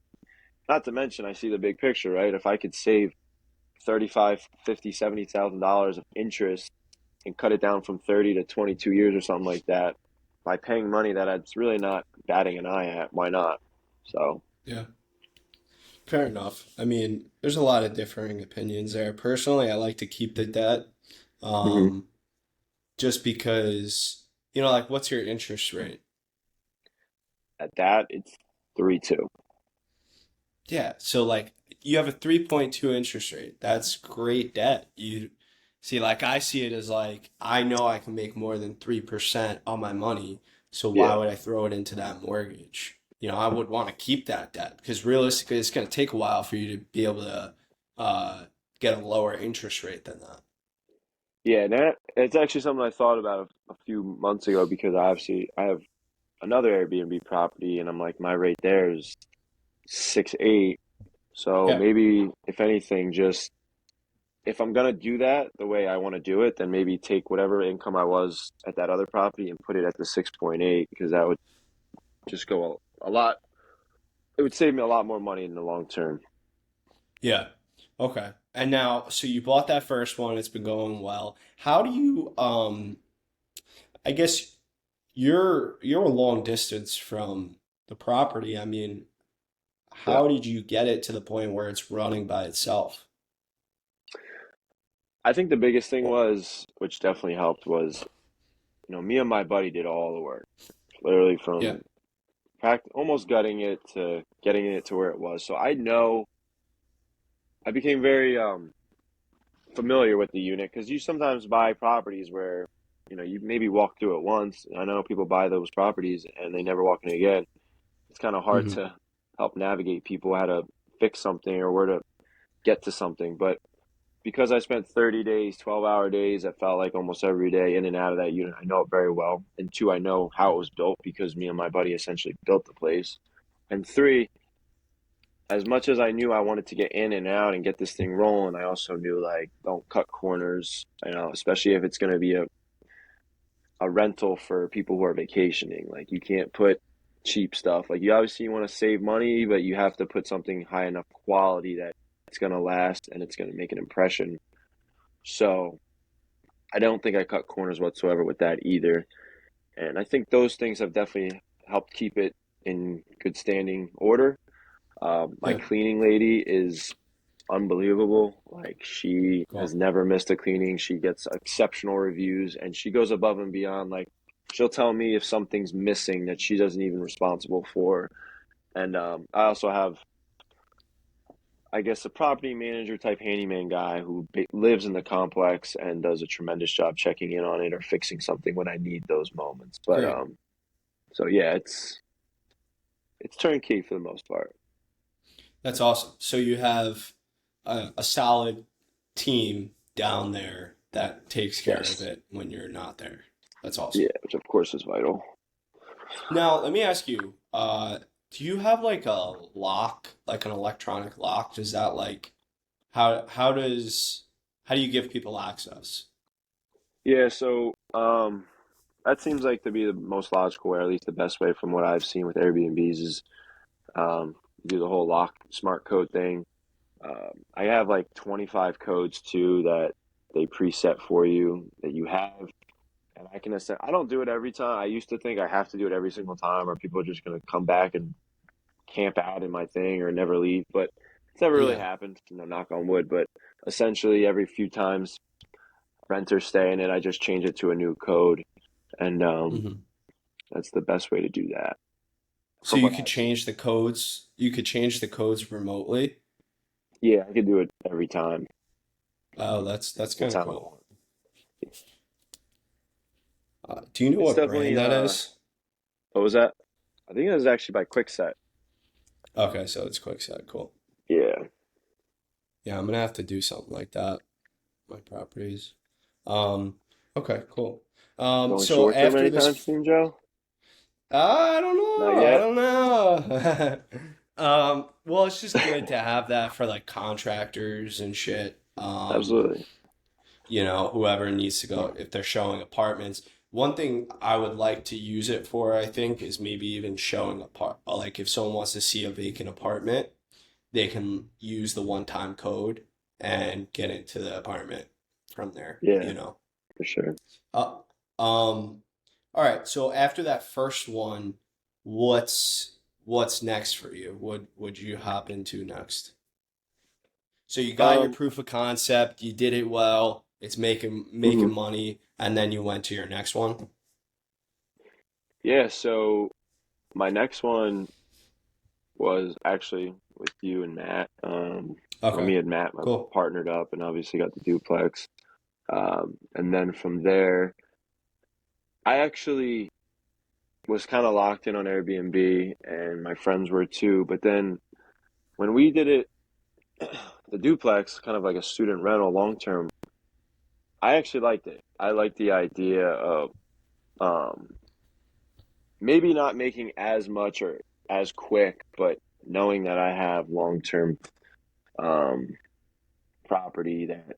not to mention, I see the big picture, right? If I could save 35, 50, $70,000 of interest and cut it down from 30 to 22 years or something like that by paying money that it's really not batting an eye at, why not? So, Yeah. Fair enough. I mean, there's a lot of differing opinions there. Personally, I like to keep the debt, mhm. um, just because, like, what's your interest rate? At that, it's 3-2. Yeah, so like you have a 3.2 interest rate. That's great debt. You see, like I see it as like I know I can make more than 3% on my money, so why Yeah. would I throw it into that mortgage? I would want to keep that debt because realistically, it's going to take a while for you to be able to uh, get a lower interest rate than that. Yeah, and that it's actually something I thought about a few months ago because I have another Airbnb property and I'm like my rate there is 6.8. So Yeah. maybe if anything, just if I'm gonna do that the way I want to do it, then maybe take whatever income I was at that other property and put it at the 6.8 because that would just go a lot. It would save me a lot more money in the long term. Yeah. Okay. And now, so you bought that first one, it's been going well. How do you, I guess you're a long distance from the property. I mean, Yeah. how did you get it to the point where it's running by itself? I think the biggest thing was, which definitely helped, was me and my buddy did all the work, literally Yeah. from almost gutting it to getting it to where it was. So I became very familiar with the unit because you sometimes buy properties where you maybe walk through it once. I know people buy those properties and they never walk in again. It's kind of hard Hmm. to help navigate people how to fix something or where to get to something. But because I spent 30 days, 12-hour days, I felt like almost every day in and out of that unit, I know it very well. And two, I know how it was built because me and my buddy essentially built the place. And three, as much as I knew I wanted to get in and out and get this thing rolling, I also knew like don't cut corners, especially if it's going to be a rental for people who are vacationing. Like you can't put cheap stuff. Like you obviously want to save money, but you have to put something high enough quality that it's going to last and it's going to make an impression. So I don't think I cut corners whatsoever with that either. And I think those things have definitely helped keep it in good standing order. My Yeah. cleaning lady is unbelievable. Like she has Cool. never missed a cleaning. She gets exceptional reviews and she goes above and beyond. Like she'll tell me if something's missing that she doesn't even responsible for. And I also have, I guess, a property manager type handyman guy who lives in the complex and does a tremendous job checking in on it or fixing something when I need those moments. But Great. so yeah, it's turnkey for the most part. That's awesome. So you have a solid team down there that takes care of Yes. it when you're not there. That's awesome. Yeah, which of course is vital. Now, let me ask you, do you have like a lock, like an electronic lock? Does that like how does how do you give people access? Yeah, so that seems like to be the most logical way, or at least the best way from what I've seen with Airbnbs is do the whole lock smart code thing. I have like 25 codes too that they preset for you that you have, and I can assign. I don't do it every time. I used to think I have to do it every single time, or people are just going to come back and camp out in my thing or never leave. But it's never really Yeah. happened. Knock on wood. But essentially, every few times renters stay in it, I just change it to a new code, and Hmm. that's the best way to do that, So from you what could I've seen. change the codes. You could change the codes remotely. Yeah, I could do it every time, Oh, that's kind of anytime I cool. want. Do you know It's what brand definitely that is? what was that? I think it was actually by Quickset. Okay, so it's QuickSet. Cool. Yeah. Yeah, I'm gonna have to do something like that. My properties. Um, okay, cool. Going So short term after anytime this, soon, Joe? I don't Not know. I yet. don't know. Well, it's just good to have that for like contractors and shit. Absolutely. Whoever needs to go if they're showing apartments. One thing I would like to use it for, I think, is maybe even showing apart. Like if someone wants to see a vacant apartment, they can use the one-time code and get into the apartment from there, Yeah, you know. for sure. Uh, all right. So after that first one, what's next for you? What would you hop into next? So you got your Um, proof of concept, you did it well, it's making mhm. money, and then you went to your next one. Yeah, so my next one was actually with you and Matt. Okay, Me and Matt cool. partnered up and obviously got the duplex. And then from there, I actually was kind of locked in on Airbnb, and my friends were too. But then when we did it, the duplex, kind of like a student rental long term, I actually liked it. I liked the idea of um, maybe not making as much or as quick, but knowing that I have long term um, property that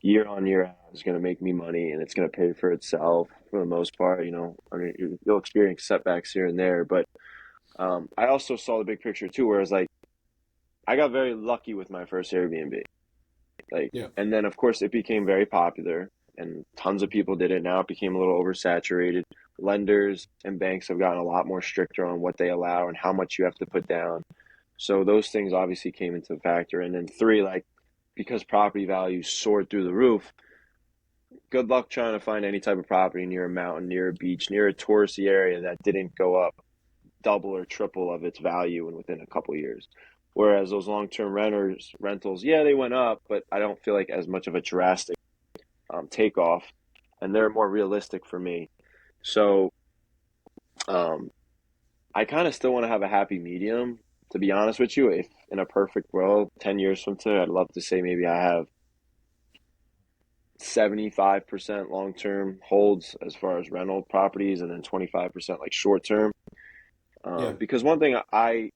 year on year out is going to make me money and it's going to pay for itself for the most part. I mean, you'll experience setbacks here and there, but I also saw the big picture too, where it's like I got very lucky with my first Airbnb. Like, Yeah. and then of course it became very popular and tons of people did it. Now it became a little oversaturated. Lenders and banks have gotten a lot more stricter on what they allow and how much you have to put down. So those things obviously came into factor. And then three, like because property values soared through the roof, good luck trying to find any type of property near a mountain, near a beach, near a touristy area that didn't go up double or triple of its value within a couple of years. Whereas those long-term rentals, yeah, they went up, but I don't feel like as much of a drastic takeoff, and they're more realistic for me. So um, I kind of still want to have a happy medium. To be honest with you, if in a perfect world, 10 years from today, I'd love to say maybe I have 75% long-term holds as far as rental properties, and then 25% like short-term. Yeah. Because one thing I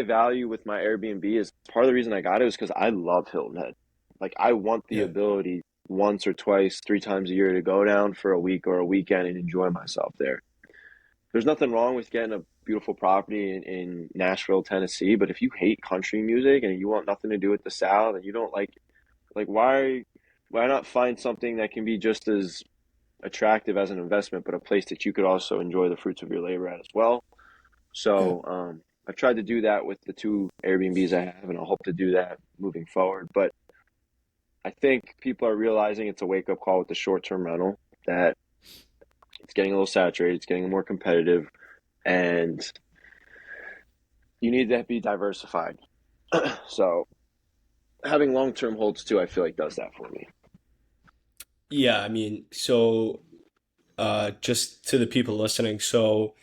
value with my Airbnb is part of the reason I got it is because I love Hilton Head. Like I want the Yeah. ability once or twice, 3 times a year to go down for a week or a weekend and enjoy myself there. There's nothing wrong with getting a beautiful property in Nashville, Tennessee, but if you hate country music and you want nothing to do with the South and you don't like why not find something that can be just as attractive as an investment, but a place that you could also enjoy the fruits of your labor at as well. Yeah. So I've tried to do that with the 2 Airbnbs I have, and I'll hope to do that moving forward. But I think people are realizing it's a wake up call with the short term rental that it's getting a little saturated, it's getting more competitive, and you need to be diversified. So having long term holds too, I feel like does that for me. Yeah, I mean, so just to the people listening, so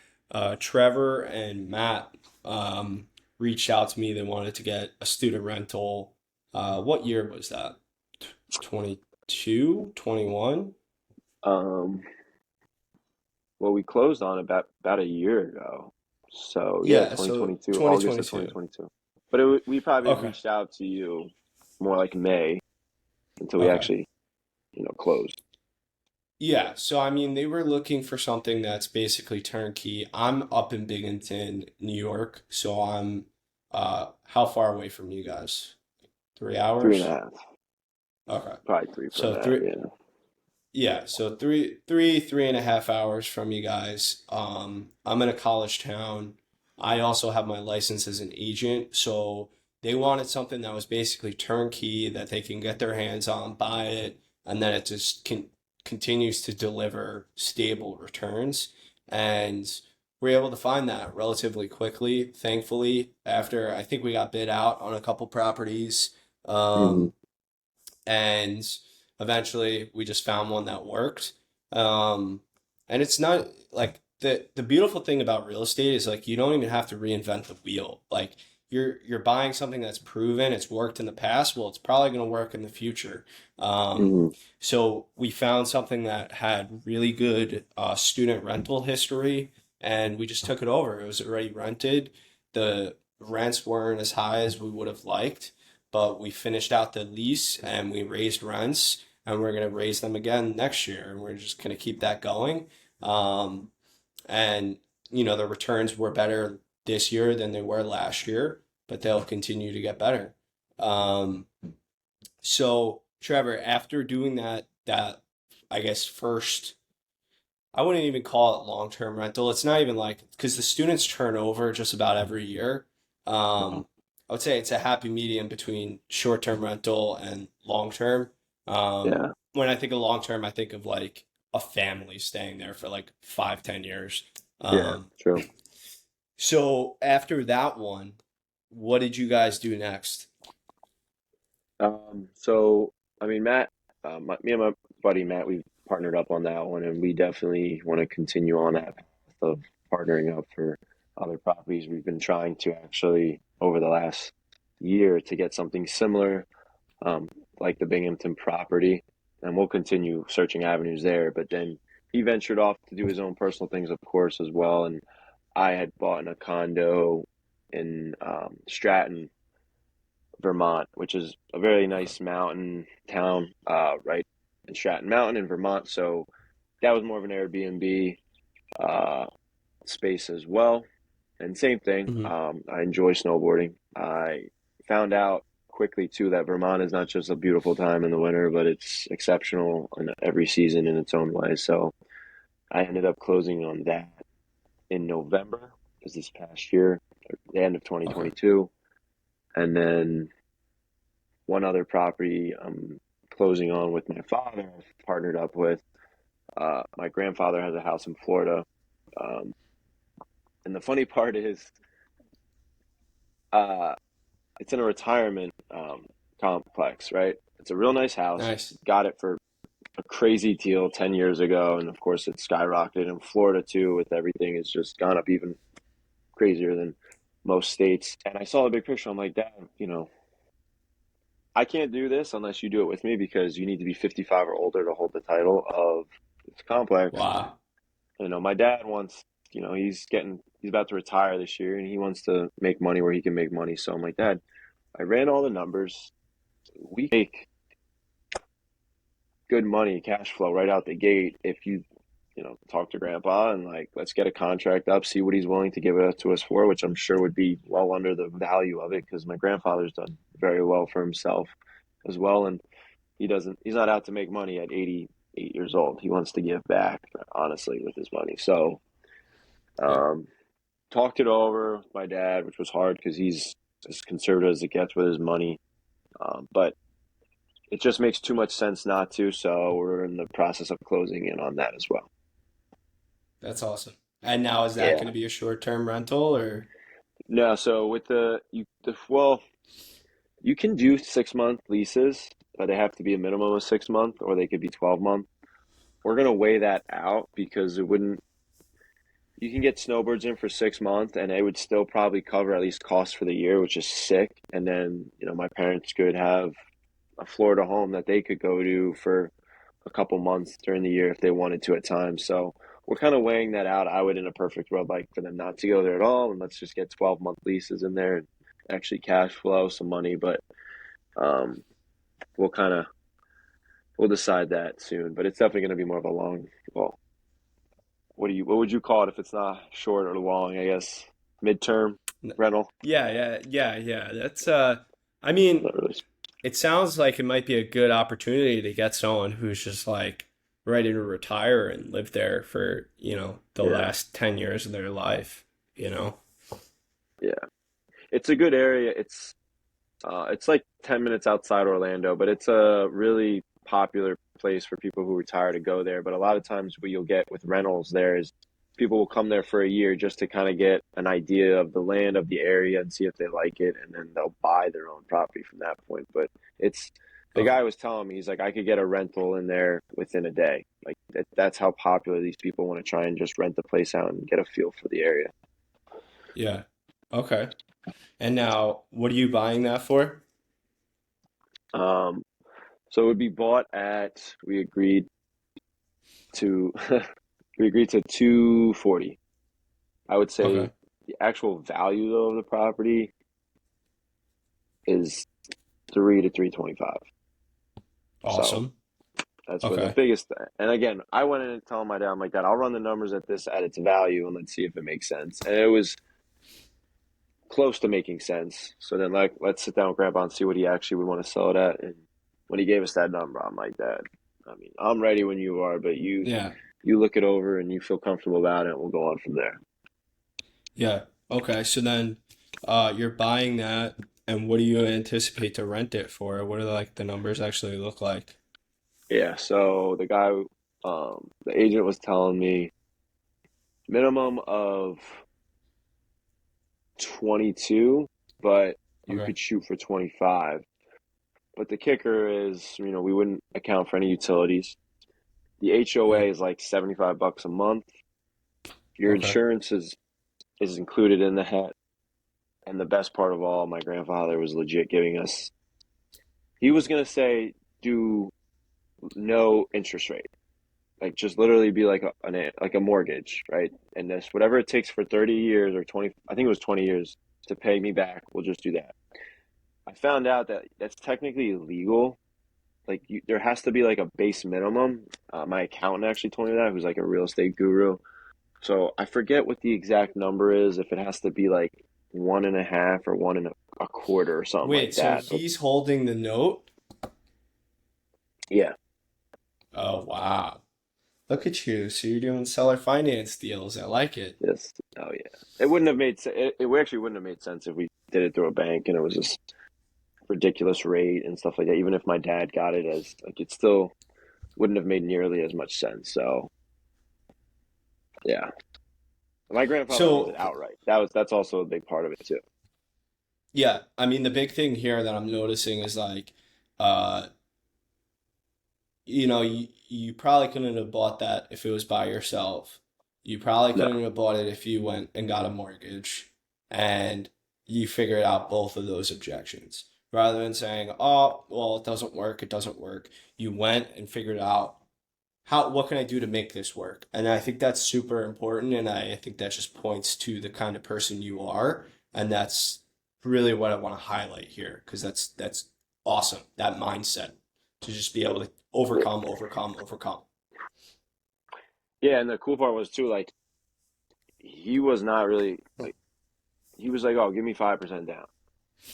Trevor and Matt reached out to me. They wanted to get a student rental. What year was that? 22, 21? Um, well, we closed on about a year ago. So yeah, Yeah, so 2022, August of 2022. 2022. But we probably Okay. reached out to you more like May until we Okay. actually, closed. Yeah, so I mean, they were looking for something that's basically turnkey. I'm up in Binghamton, New York, so I'm how far away from you guys? Three Three and a hours? half, Okay. probably three from So that. three, Yeah. yeah, so 3.5 hours from you guys. I'm in a college town. I also have my license as an agent, so they wanted something that was basically turnkey that they can get their hands on, buy it, and then it just continues to deliver stable returns. And we're able to find that relatively quickly, thankfully, after I think we got bid out on a couple properties. Hmm. Um, and eventually we just found one that worked. Um, and it's not like the beautiful thing about real estate is like you don't even have to reinvent the wheel. Like you're buying something that's proven, it's worked in the past, well, it's probably going to work in the future. Um, Hmm. so we found something that had really good student rental history, and we just took it over. It was already rented. The rents weren't as high as we would have liked, but we finished out the lease and we raised rents, and we're going to raise them again next year, and we're just going to keep that going. Um, and the returns were better this year than they were last year, but they'll continue to get better. Um, so Trevor, after doing that I guess first, I wouldn't even call it long-term rental. It's not even like because the students turn over just about every year. Um, I would say it's a happy medium between short-term rental and long-term. Yeah. When I think of long-term, I think of like a family staying there for like 5, 10 years. Yeah. Um, True. so after that one, what did you guys do next? So I mean, Matt, me and my buddy Matt, we've partnered up on that one, and we definitely want to continue on that path of partnering up for other properties. We've been trying to actually over the last year to get something similar, um, like the Binghamton property, and we'll continue searching avenues there. But then he ventured off to do his own personal things, of course, as well. And I had bought in a condo in Stratton, Vermont, which is a very Okay. nice mountain town, right in Stratton Mountain in Vermont. So that was more of an Airbnb uh, space as well. And same thing, Hmm. I enjoy snowboarding. I found out quickly too that Vermont is not just a beautiful time in the winter, but it's exceptional in every season in its own way. So I ended up closing on that in November, is this past year, the end of Okay. 2022. And then one other property I'm closing on with my father. I've partnered up with. My grandfather has a house in Florida. Um, and the funny part is, uh, it's in a retirement complex, right? It's a real nice house. Nice. Got it for a crazy deal 10 years ago. And of course, it's skyrocketed in Florida too, with everything. It's just gone up even crazier than most states. And I saw the big picture. I'm like, Dad, I can't do this unless you do it with me because you need to be 55 or older to hold the title of this complex. Wow. My dad wants, he's about to retire this year and he wants to make money where he can make money. So I'm like, Dad, I ran all the numbers. We make good money, cash flow right out the gate if talk to grandpa and like, let's get a contract up, see what he's willing to give it to us for, which I'm sure would be well under the value of it because my grandfather's done very well for himself as well. And he's not out to make money at 88 years old. He wants to give back, honestly, with his money. So, Yeah. talked it over with my dad, which was hard because he's as conservative as it gets with his money. But it just makes too much sense not to. So we're in the process of closing in on that as well. That's awesome. And now is that Yeah. going to be a short-term rental or? No, so with well, you can do 6 month leases, but they have to be a minimum of 6 month, or they could be 12 month. We're gonna weigh that out because it wouldn't. You can get snowbirds in for 6 months, and it would still probably cover at least costs for the year, which is sick. And then my parents could have a Florida home that they could go to for a couple months during the year if they wanted to at times. So we're kind of weighing that out. I would, in a perfect world, like for them not to go there at all, and let's just get 12 month leases in there and actually cash flow some money. But um, we'll we'll decide that soon. But it's definitely going to be more of a long. Well, what would you call it if it's not short or long? I guess midterm rental. Yeah, yeah. I mean, Not really. it sounds like it might be a good opportunity to get someone who's just like ready to retire and live there for, the Yeah, last 10 years of their life, you know? yeah. It's a good area. It's like 10 minutes outside Orlando, but it's a really popular place for people who retire to go there. But a lot of times, what you'll get with rentals there is people will come there for a year just to kind of get an idea of the land, of the area, and see if they like it, and then they'll buy their own property from that point. But it's the Okay. guy was telling me, he's like, I could get a rental in there within a day. Like that's how popular these people want to try and just rent the place out and get a feel for the area. Yeah. Okay. And now, what are you buying that for? Um, so it would be bought at, we agreed to we agreed to 240. I would say Okay. the actual value though of the property is 3 to 325. So Awesome. that's where the Okay. biggest. And again, I went in and telling my dad, I'm like, Dad, I'll run the numbers at its value and let's see if it makes sense. And it was close to making sense. So then like let's sit down with Grandpa and see what he actually would want to sell it at. And when he gave us that number, I'm like, Dad, I mean, I'm ready when you are, but Yeah. you look it over and you feel comfortable about it, and we'll go on from there. Yeah. Okay. So then, you're buying that, and what do you anticipate to rent it for? What do like the numbers actually look like? Yeah, so the agent was telling me minimum of 22, but you Okay. could shoot for 25. But the kicker is, we wouldn't account for any utilities. The Yeah. HOA is like $75 a month. Your Okay. insurance is included in that. And the best part of all, my grandfather was legit giving us, he was gonna say do no interest rate. Like just literally be like like a mortgage, right? And this whatever it takes for 30 years or 20, I think it was 20 years to pay me back, we'll just do that. I found out that that's technically illegal. Like there has to be like a base minimum. My accountant actually told me that, who's like a real estate guru. So I forget what the exact number is, if it has to be like one and a half or one and a quarter or something Wait, like so that. But he's holding the note? yeah, Oh, wow. Look at you. So you're doing seller finance deals. I like it. yes, oh yeah. It wouldn't have made sense. It actually wouldn't have made sense if we did it through a bank and it was just ridiculous rate and stuff like that. Even if my dad got it as like, it still wouldn't have made nearly as much sense. So yeah, my grandfather owns it So outright. That's also a big part of it too. yeah, I mean the big thing here that I'm noticing is like, uh, you probably couldn't have bought that if it was by yourself. You probably No, couldn't have bought it if you went and got a mortgage and you figured out both of those objections. Rather than saying, oh, well, it doesn't work, it doesn't work. You went and figured out what can I do to make this work? And I think that's super important. And I think that just points to the kind of person you are. And that's really what I want to highlight here because that's awesome. That mindset to just be able to overcome, overcome, overcome. yeah, and the cool part was too, like he was not really like he was like, oh, give me 5% down.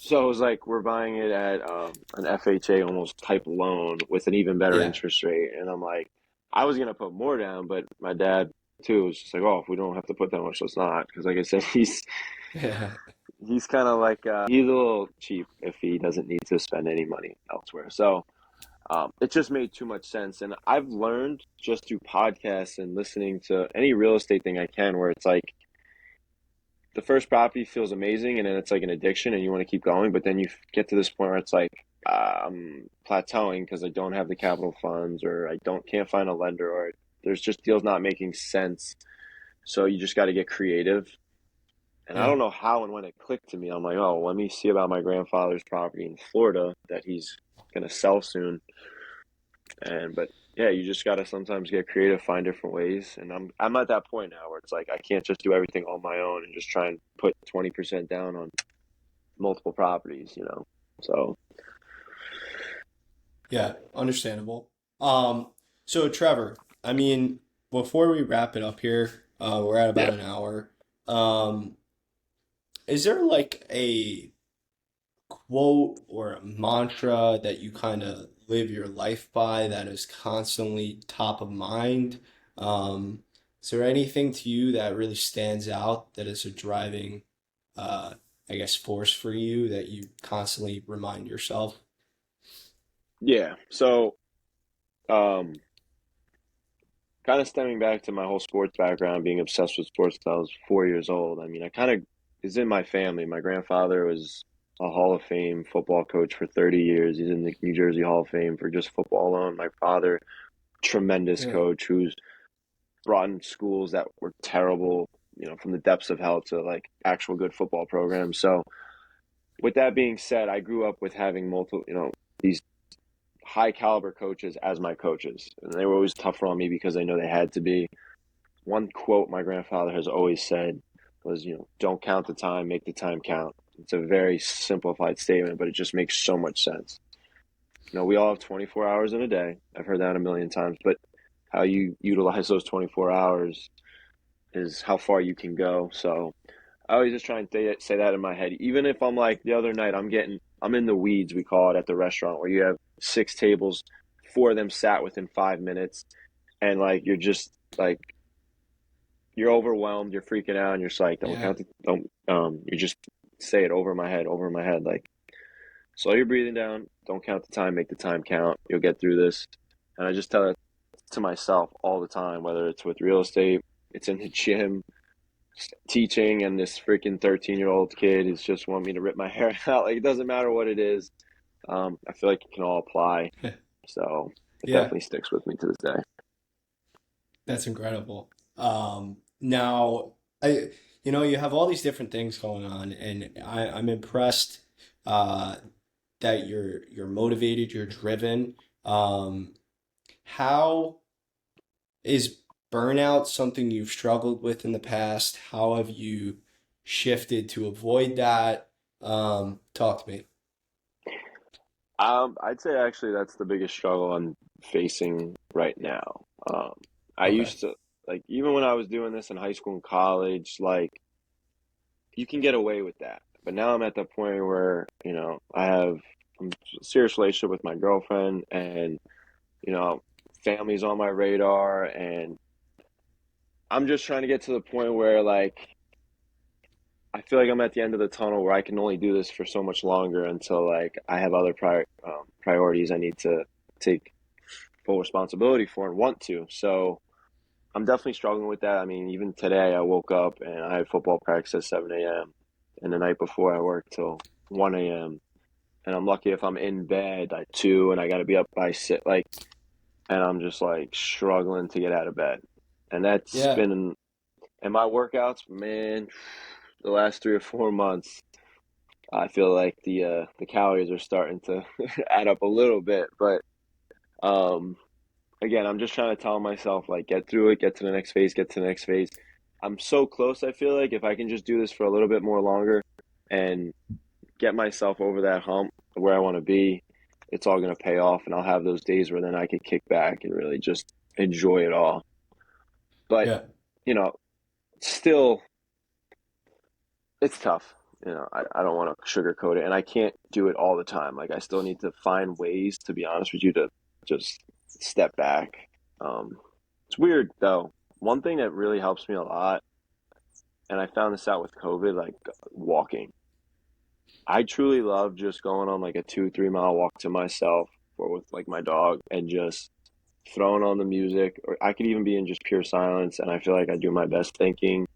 So it was like we're buying it at an FHA almost type loan with an even better Yeah. interest rate, and I'm like, I was gonna put more down, but my dad too was just like, oh, if we don't have to put that much, let's not, because like I said, Yeah. he's kind of like he's a little cheap if he doesn't need to spend any money elsewhere. So it just made too much sense, and I've learned just through podcasts and listening to any real estate thing I can, where it's like the first property feels amazing and then it's like an addiction and you want to keep going, but then you get to this point where it's like I'm plateauing because I don't have the capital funds or I don't can't find a lender or there's just deals not making sense. So you just got to get creative. And I Yeah. don't know how and when it clicked to me. I'm like, oh, let me see about my grandfather's property in Florida that he's gonna sell soon. And but yeah, you just gotta sometimes get creative, find different ways. And I'm at that point now where it's like I can't just do everything on my own and just try and put 20% down on multiple properties, you know. So Yeah. Understandable. Um, so Trevor, I mean, before we wrap it up here, we're at about yeah. an hour. Um, is there like a quote or a mantra that you kind of live your life by that is constantly top of mind? Um, is there anything to you that really stands out that is a driving, uh, I guess, force for you that you constantly remind yourself? Yeah. So um kind of stemming back to my whole sports background, being obsessed with sports since I was 4 years old. I mean, I kind of is in my family. My grandfather was a Hall of Fame football coach for 30 years. He's in the New Jersey Hall of Fame for just football alone. My father, tremendous Yeah. coach who's brought in schools that were terrible, you know, from the depths of hell to like actual good football programs. So, with that being said, I grew up with having multiple, you know, these high caliber coaches as my coaches, and they were always tougher on me because I know they had to be. One quote my grandfather has always said was, you know, don't count the time, make the time count. It's a very simplified statement, but it just makes so much sense. You know, we all have 24 hours in a day. I've heard that a million times, but how you utilize those 24 hours is how far you can go. So I always just try and say that in my head. Even if I'm like the other night, I'm in the weeds, we call it at the restaurant, where you have six tables, four of them sat within 5 minutes, and like you're just like you're overwhelmed, you're freaking out, and you're just like, don't Yeah. count the, don't, you just say it over my head, like slow your breathing down, don't count the time, make the time count. You'll get through this. And I just tell it to myself all the time, whether it's with real estate, it's in the gym, teaching, and this freaking 13-year-old kid is just want me to rip my hair out. Like it doesn't matter what it is. I feel like it can all apply. So it Yeah. definitely sticks with me to this day. That's incredible. Now, I, you have all these different things going on, and I'm impressed uh, that you're motivated, you're driven. How is burnout something you've struggled with in the past? How have you shifted to avoid that? Talk to me. I'd say actually that's the biggest struggle I'm facing right now. I Okay. used to like even when I was doing this in high school and college, like you can get away with that. But now I'm at the point where, you know, I have a serious relationship with my girlfriend and, you know, family's on my radar and I'm just trying to get to the point where like I feel like I'm at the end of the tunnel where I can only do this for so much longer until like I have other priorities I need to take full responsibility for and want to. So I'm definitely struggling with that. I mean, even today I woke up and I had football practice at 7 a.m. and the night before I worked till 1 a.m. and I'm lucky if I'm in bed at 2 and I got to be up by 6, like, and I'm just like struggling to get out of bed. And that's Yeah. been, and my workouts, man, the last 3 or 4 months, I feel like the calories are starting to add up a little bit. But um, again, I'm just trying to tell myself like get through it, get to the next phase, get to the next phase. I'm so close. I feel like if I can just do this for a little bit more longer and get myself over that hump where I want to be, it's all going to pay off, and I'll have those days where then I could kick back and really just enjoy it all. But Yeah. you know, still, it's tough. I don't want to sugarcoat it, and I can't do it all the time. Like I still need to find ways, to be honest with you, to just step back. Um, it's weird though. One thing that really helps me a lot, and I found this out with COVID, like walking. I truly love just going on like a 2, 3 mile walk to myself or with like my dog and just throwing on the music. Or I could even be in just pure silence, and I feel like I do my best thinking.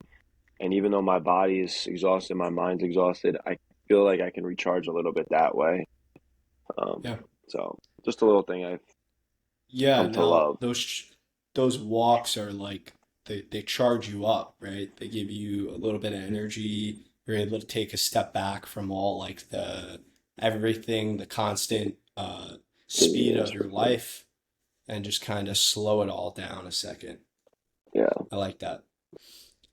And even though my body is exhausted, my mind's exhausted, I feel like I can recharge a little bit that way. Um, Yeah. so just a little thing I've Yeah. come to Now love. those walks are like they charge you up, right? They give you a little bit of energy. You're able to take a step back from all like the everything, the constant speed Busyness of for your sure. life, and just kind of slow it all down a second. Yeah. I like that.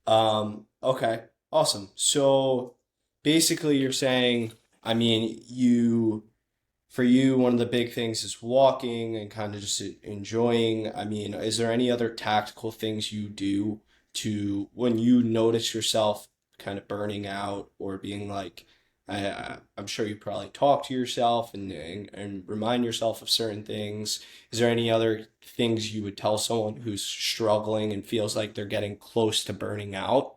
Okay, awesome. So basically, you're saying, I mean, for you, one of the big things is walking and kind of just enjoying. I mean, is there any other tactical things you do to when you notice yourself kind of burning out or being like, I'm sure you probably talk to yourself and remind yourself of certain things. Is there any other things you would tell someone who's struggling and feels like they're getting close to burning out?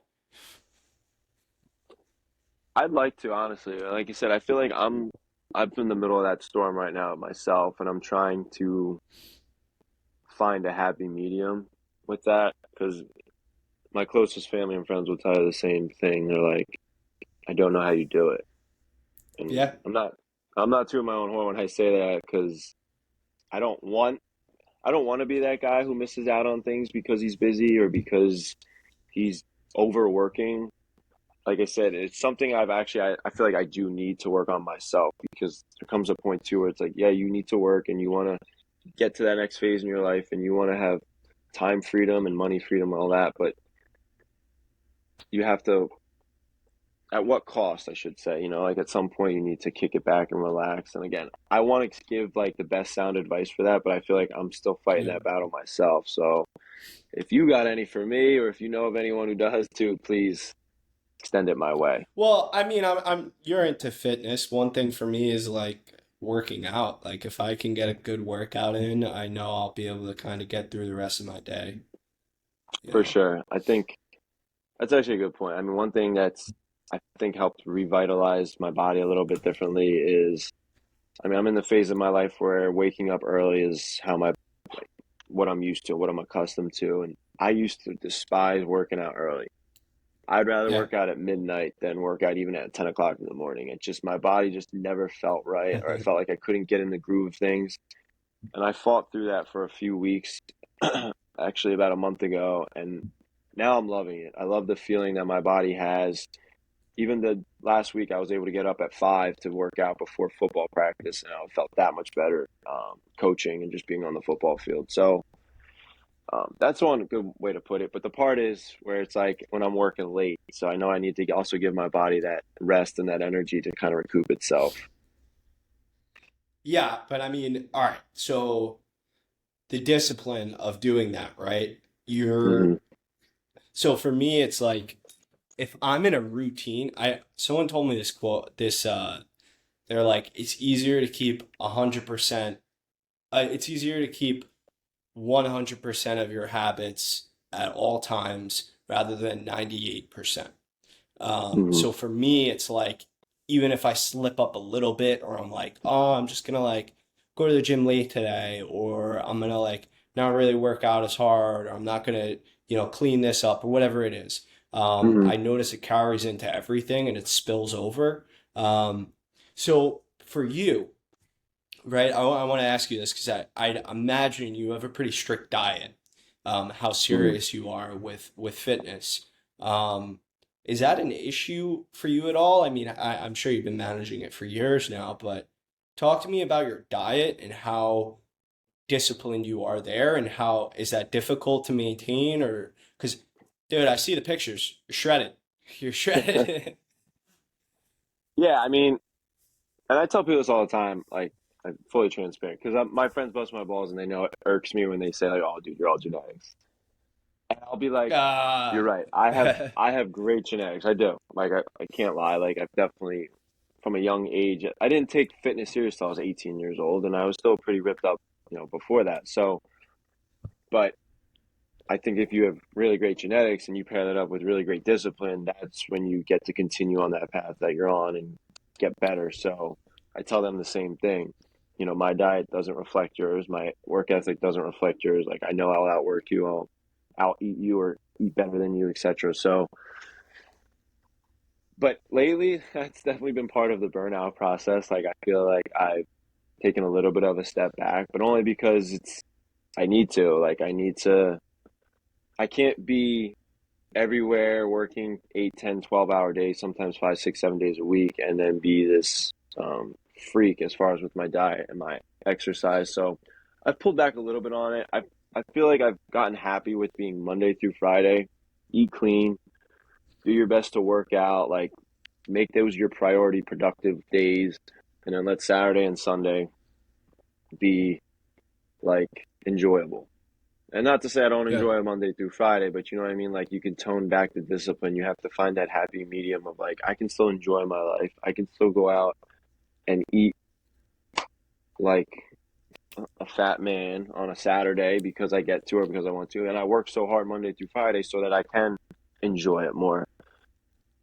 I'd like to, honestly. Like you said, I feel like I'm in the middle of that storm right now myself, and I'm trying to find a happy medium with that because my closest family and friends will tell you the same thing. They're like, I don't know how you do it. And Yeah. I'm not tooting my own horn when I say that because I don't want I don't want to be that guy who misses out on things because he's busy or because he's overworking. Like I said, it's something I feel like I do need to work on myself because there comes a point too where it's like, yeah, you need to work and you want to get to that next phase in your life and you want to have time freedom and money freedom and all that, but you have to, at what cost, I should say, like at some point you need to kick it back and relax. And again, I want to give like the best sound advice for that, but I feel like I'm still fighting Yeah. that battle myself. So if you got any for me or if you know of anyone who does too, please extend it my way. Well, I mean, you're into fitness. One thing for me is like working out. Like if I can get a good workout in, I know I'll be able to kind of get through the rest of my day, you For know. sure. I think that's actually a good point. I mean, one thing that's I think helped revitalize my body a little bit differently is, I mean, I'm in the phase of my life where waking up early is what I'm used to, what I'm accustomed to, and I used to despise working out early. I'd rather Yeah. work out at midnight than work out even at 10 o'clock in the morning. It just, my body just never felt right, or I felt like I couldn't get in the groove of things. And I fought through that for a few weeks, actually about a month ago, and now I'm loving it. I love the feeling that my body has. Even the last week, I was able to get up at 5 to work out before football practice, and I felt that much better coaching and just being on the football field. So that's one good way to put it. But the part is where it's like when I'm working late, so I know I need to also give my body that rest and that energy to kind of recoup itself. Yeah, but I mean, all right. So the discipline of doing that, right? Hmm. So for me, it's like if I'm in a routine, someone told me this quote, they're like, it's easier to keep 100%, it's easier to keep 100% of your habits at all times rather than 98%, Hmm. So for me, it's like, even if I slip up a little bit, or I'm like, oh, I'm just gonna like go to the gym late today, or I'm gonna like not really work out as hard, or I'm not gonna, clean this up, or whatever it is. Hmm. I notice it carries into everything and it spills over. Um, so for you, right, I want to ask you this because I imagine you have a pretty strict diet, how Hmm. serious you are with fitness. Um, is that an issue for you at all? I mean, I'm sure you've been managing it for years now, but talk to me about your diet and how disciplined you are there, and how is that difficult to maintain? Or because, dude, I see the pictures. You're shredded. You're shredded. Yeah, I mean, and I tell people this all the time, like I'm fully transparent because my friends bust my balls and they know it irks me when they say like, "Oh, dude, you're all genetics," and I'll be like, "You're Ah, right. I have great genetics. I do. Like I can't lie. Like I've definitely from a young age. I didn't take fitness serious till I was 18 years old, and I was still pretty ripped up, before that. So, but I think if you have really great genetics and you pair that up with really great discipline, that's when you get to continue on that path that you're on and get better. So I tell them the same thing. My diet doesn't reflect yours. My work ethic doesn't reflect yours. Like I know I'll outwork you, I'll out eat you or eat better than you, etc. So, but lately, that's definitely been part of the burnout process. Like I feel like I've taken a little bit of a step back, but only because I need to. Like I need to. I can't be everywhere working 8, 10, 12 hour days, sometimes 5, 6, 7 days a week, and then be this freak as far as with my diet and my exercise. So I've pulled back a little bit on it. I feel like I've gotten happy with being Monday through Friday, eat clean, do your best to work out, like make those your priority productive days, and then let Saturday and Sunday be like enjoyable. And not to say I don't good. enjoy a Monday through Friday, but you know what I mean? Like you can tone back the discipline. You have to find that happy medium of like, I can still enjoy my life. I can still go out and eat like a fat man on a Saturday because I get to or because I want to. And I work so hard Monday through Friday so that I can enjoy it more.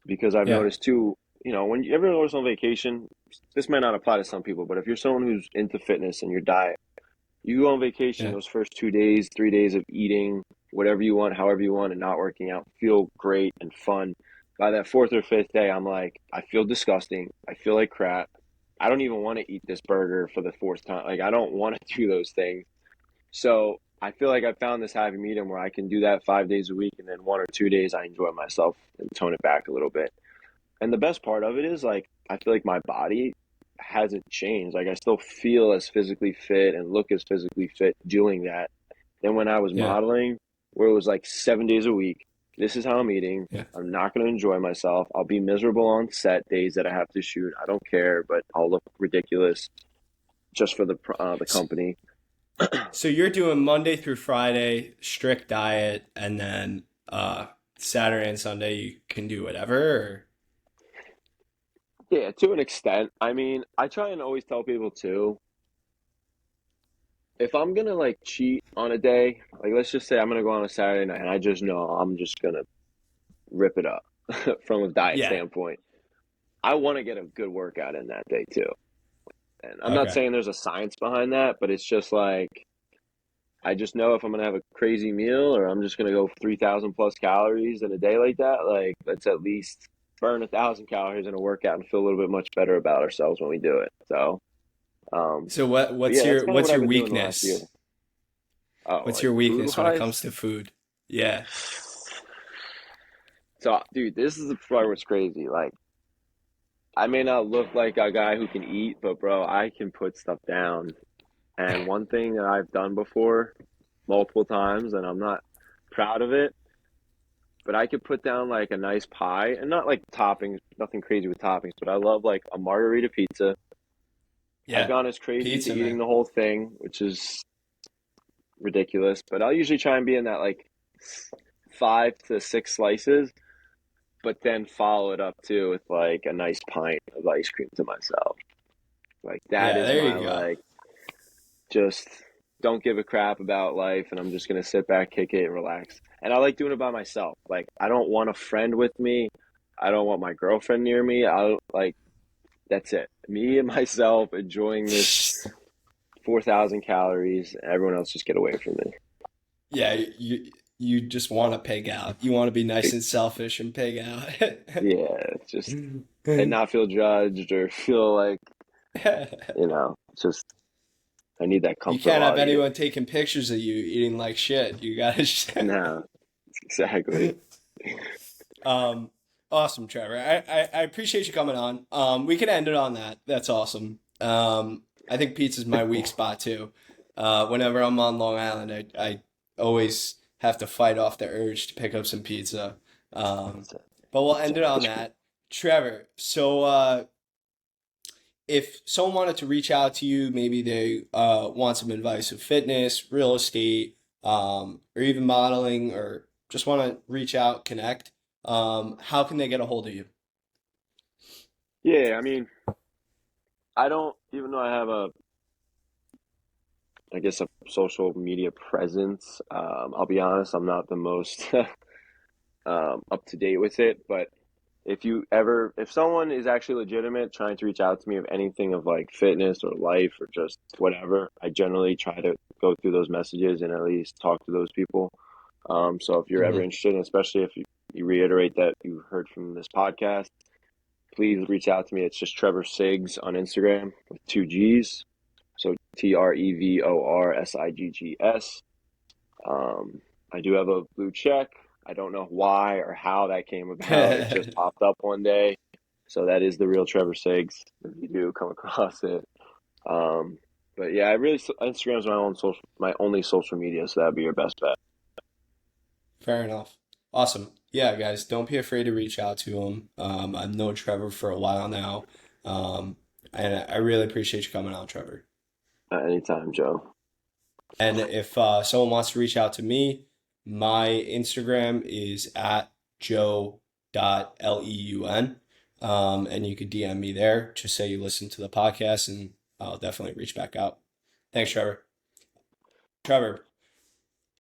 Because I've Yeah, noticed too, when you ever goes on vacation, this might not apply to some people, but if you're someone who's into fitness and your diet, you go on vacation, yeah. those first 2 days, 3 days of eating whatever you want, however you want, and not working out, feel great and fun. By that fourth or fifth day, I'm like, I feel disgusting. I feel like crap. I don't even want to eat this burger for the fourth time. Like, I don't want to do those things. So I feel like I found this happy medium where I can do that 5 days a week, and then 1 or 2 days I enjoy myself and tone it back a little bit. And the best part of it is like I feel like my body hasn't changed. Like I still feel as physically fit and look as physically fit doing that than when I was Yeah, modeling, where it was like 7 days a week. This is how I'm eating. yeah. I'm not going to enjoy myself. I'll be miserable on set days that I have to shoot. I don't care, but I'll look ridiculous just for the S- company. So you're doing Monday through Friday, strict diet, and then Saturday and Sunday you can do whatever. Or... Yeah, to an extent. I mean, I try and always tell people too, if I'm gonna like cheat on a day, like let's just say I'm gonna go on a Saturday night and I just know I'm just gonna rip it up from a diet Yeah. standpoint. I want to get a good workout in that day too. And I'm not Okay. saying there's a science behind that, but it's just like I just know if I'm gonna have a crazy meal or I'm just gonna go 3,000 plus calories in a day like that, like let's at least burn 1,000 calories in a workout and feel a little bit much better about ourselves when we do it. So, So but yeah, that's kind of what what's I've your been doing the last year. weakness? Oh, What's like your food weakness when it wise. comes to food? Yeah. So, dude, this is the part what's crazy. Like, I may not look like a guy who can eat, but bro, I can put stuff down. And one thing that I've done before multiple times, and I'm not proud of it, but I could put down like a nice pie and not like toppings, nothing crazy with toppings, but I love like a margarita pizza. I've Yeah. gone as crazy to Pizza, eating man. the whole thing, which is ridiculous, but I'll usually try and be in that like 5 to 6 slices, but then follow it up too with like a nice pint of ice cream to myself. Like that Yeah, is there my you go. like just don't give a crap about life and I'm just gonna sit back, kick it, and relax. And I like doing it by myself. Like I don't want a friend with me. I don't want my girlfriend near me. I like that's it. Me and myself enjoying this 4,000 calories. Everyone else just get away from me. Yeah, you just want to pig out. You want to be nice and selfish and pig out. Yeah, it's just and not feel judged or feel like just I need that You comfort can't while have I eat. anyone taking pictures of you eating like shit. You gotta. No, exactly. Um, awesome, Trevor. I appreciate you coming on. We can end it on that. That's awesome. I think pizza's my weak spot too. Whenever I'm on Long Island, I always have to fight off the urge to pick up some pizza. Um, but we'll end it on That's great. that. Trevor, so if someone wanted to reach out to you, maybe they want some advice of fitness, real estate, or even modeling, or just want to reach out, connect, how can they get a hold of you? Yeah, I mean, I don't even though I have I guess a social media presence. I'll be honest, I'm not the most up to date with it, but if someone is actually legitimate trying to reach out to me of anything of like fitness or life or just whatever, I generally try to go through those messages and at least talk to those people. So if you're ever Hmm. interested, and especially if you reiterate that you heard from this podcast, please reach out to me. It's just Trevor Siggs on Instagram with two G's. So TrevorSiggs. I do have a blue check. I don't know why or how that came about. It just popped up one day. So that is the real Trevor Siggs if you do come across it. Um, but yeah, Instagram's my only social media, so that'd be your best bet. Fair enough. Awesome. Yeah, guys, don't be afraid to reach out to him. I've known Trevor for a while now. Um, and I really appreciate you coming on, Trevor. Anytime, Joe. And if someone wants to reach out to me, my Instagram is at joe.leun. And you could DM me there. Just say you listen to the podcast, and I'll definitely reach back out. Thanks, Trevor. Trevor,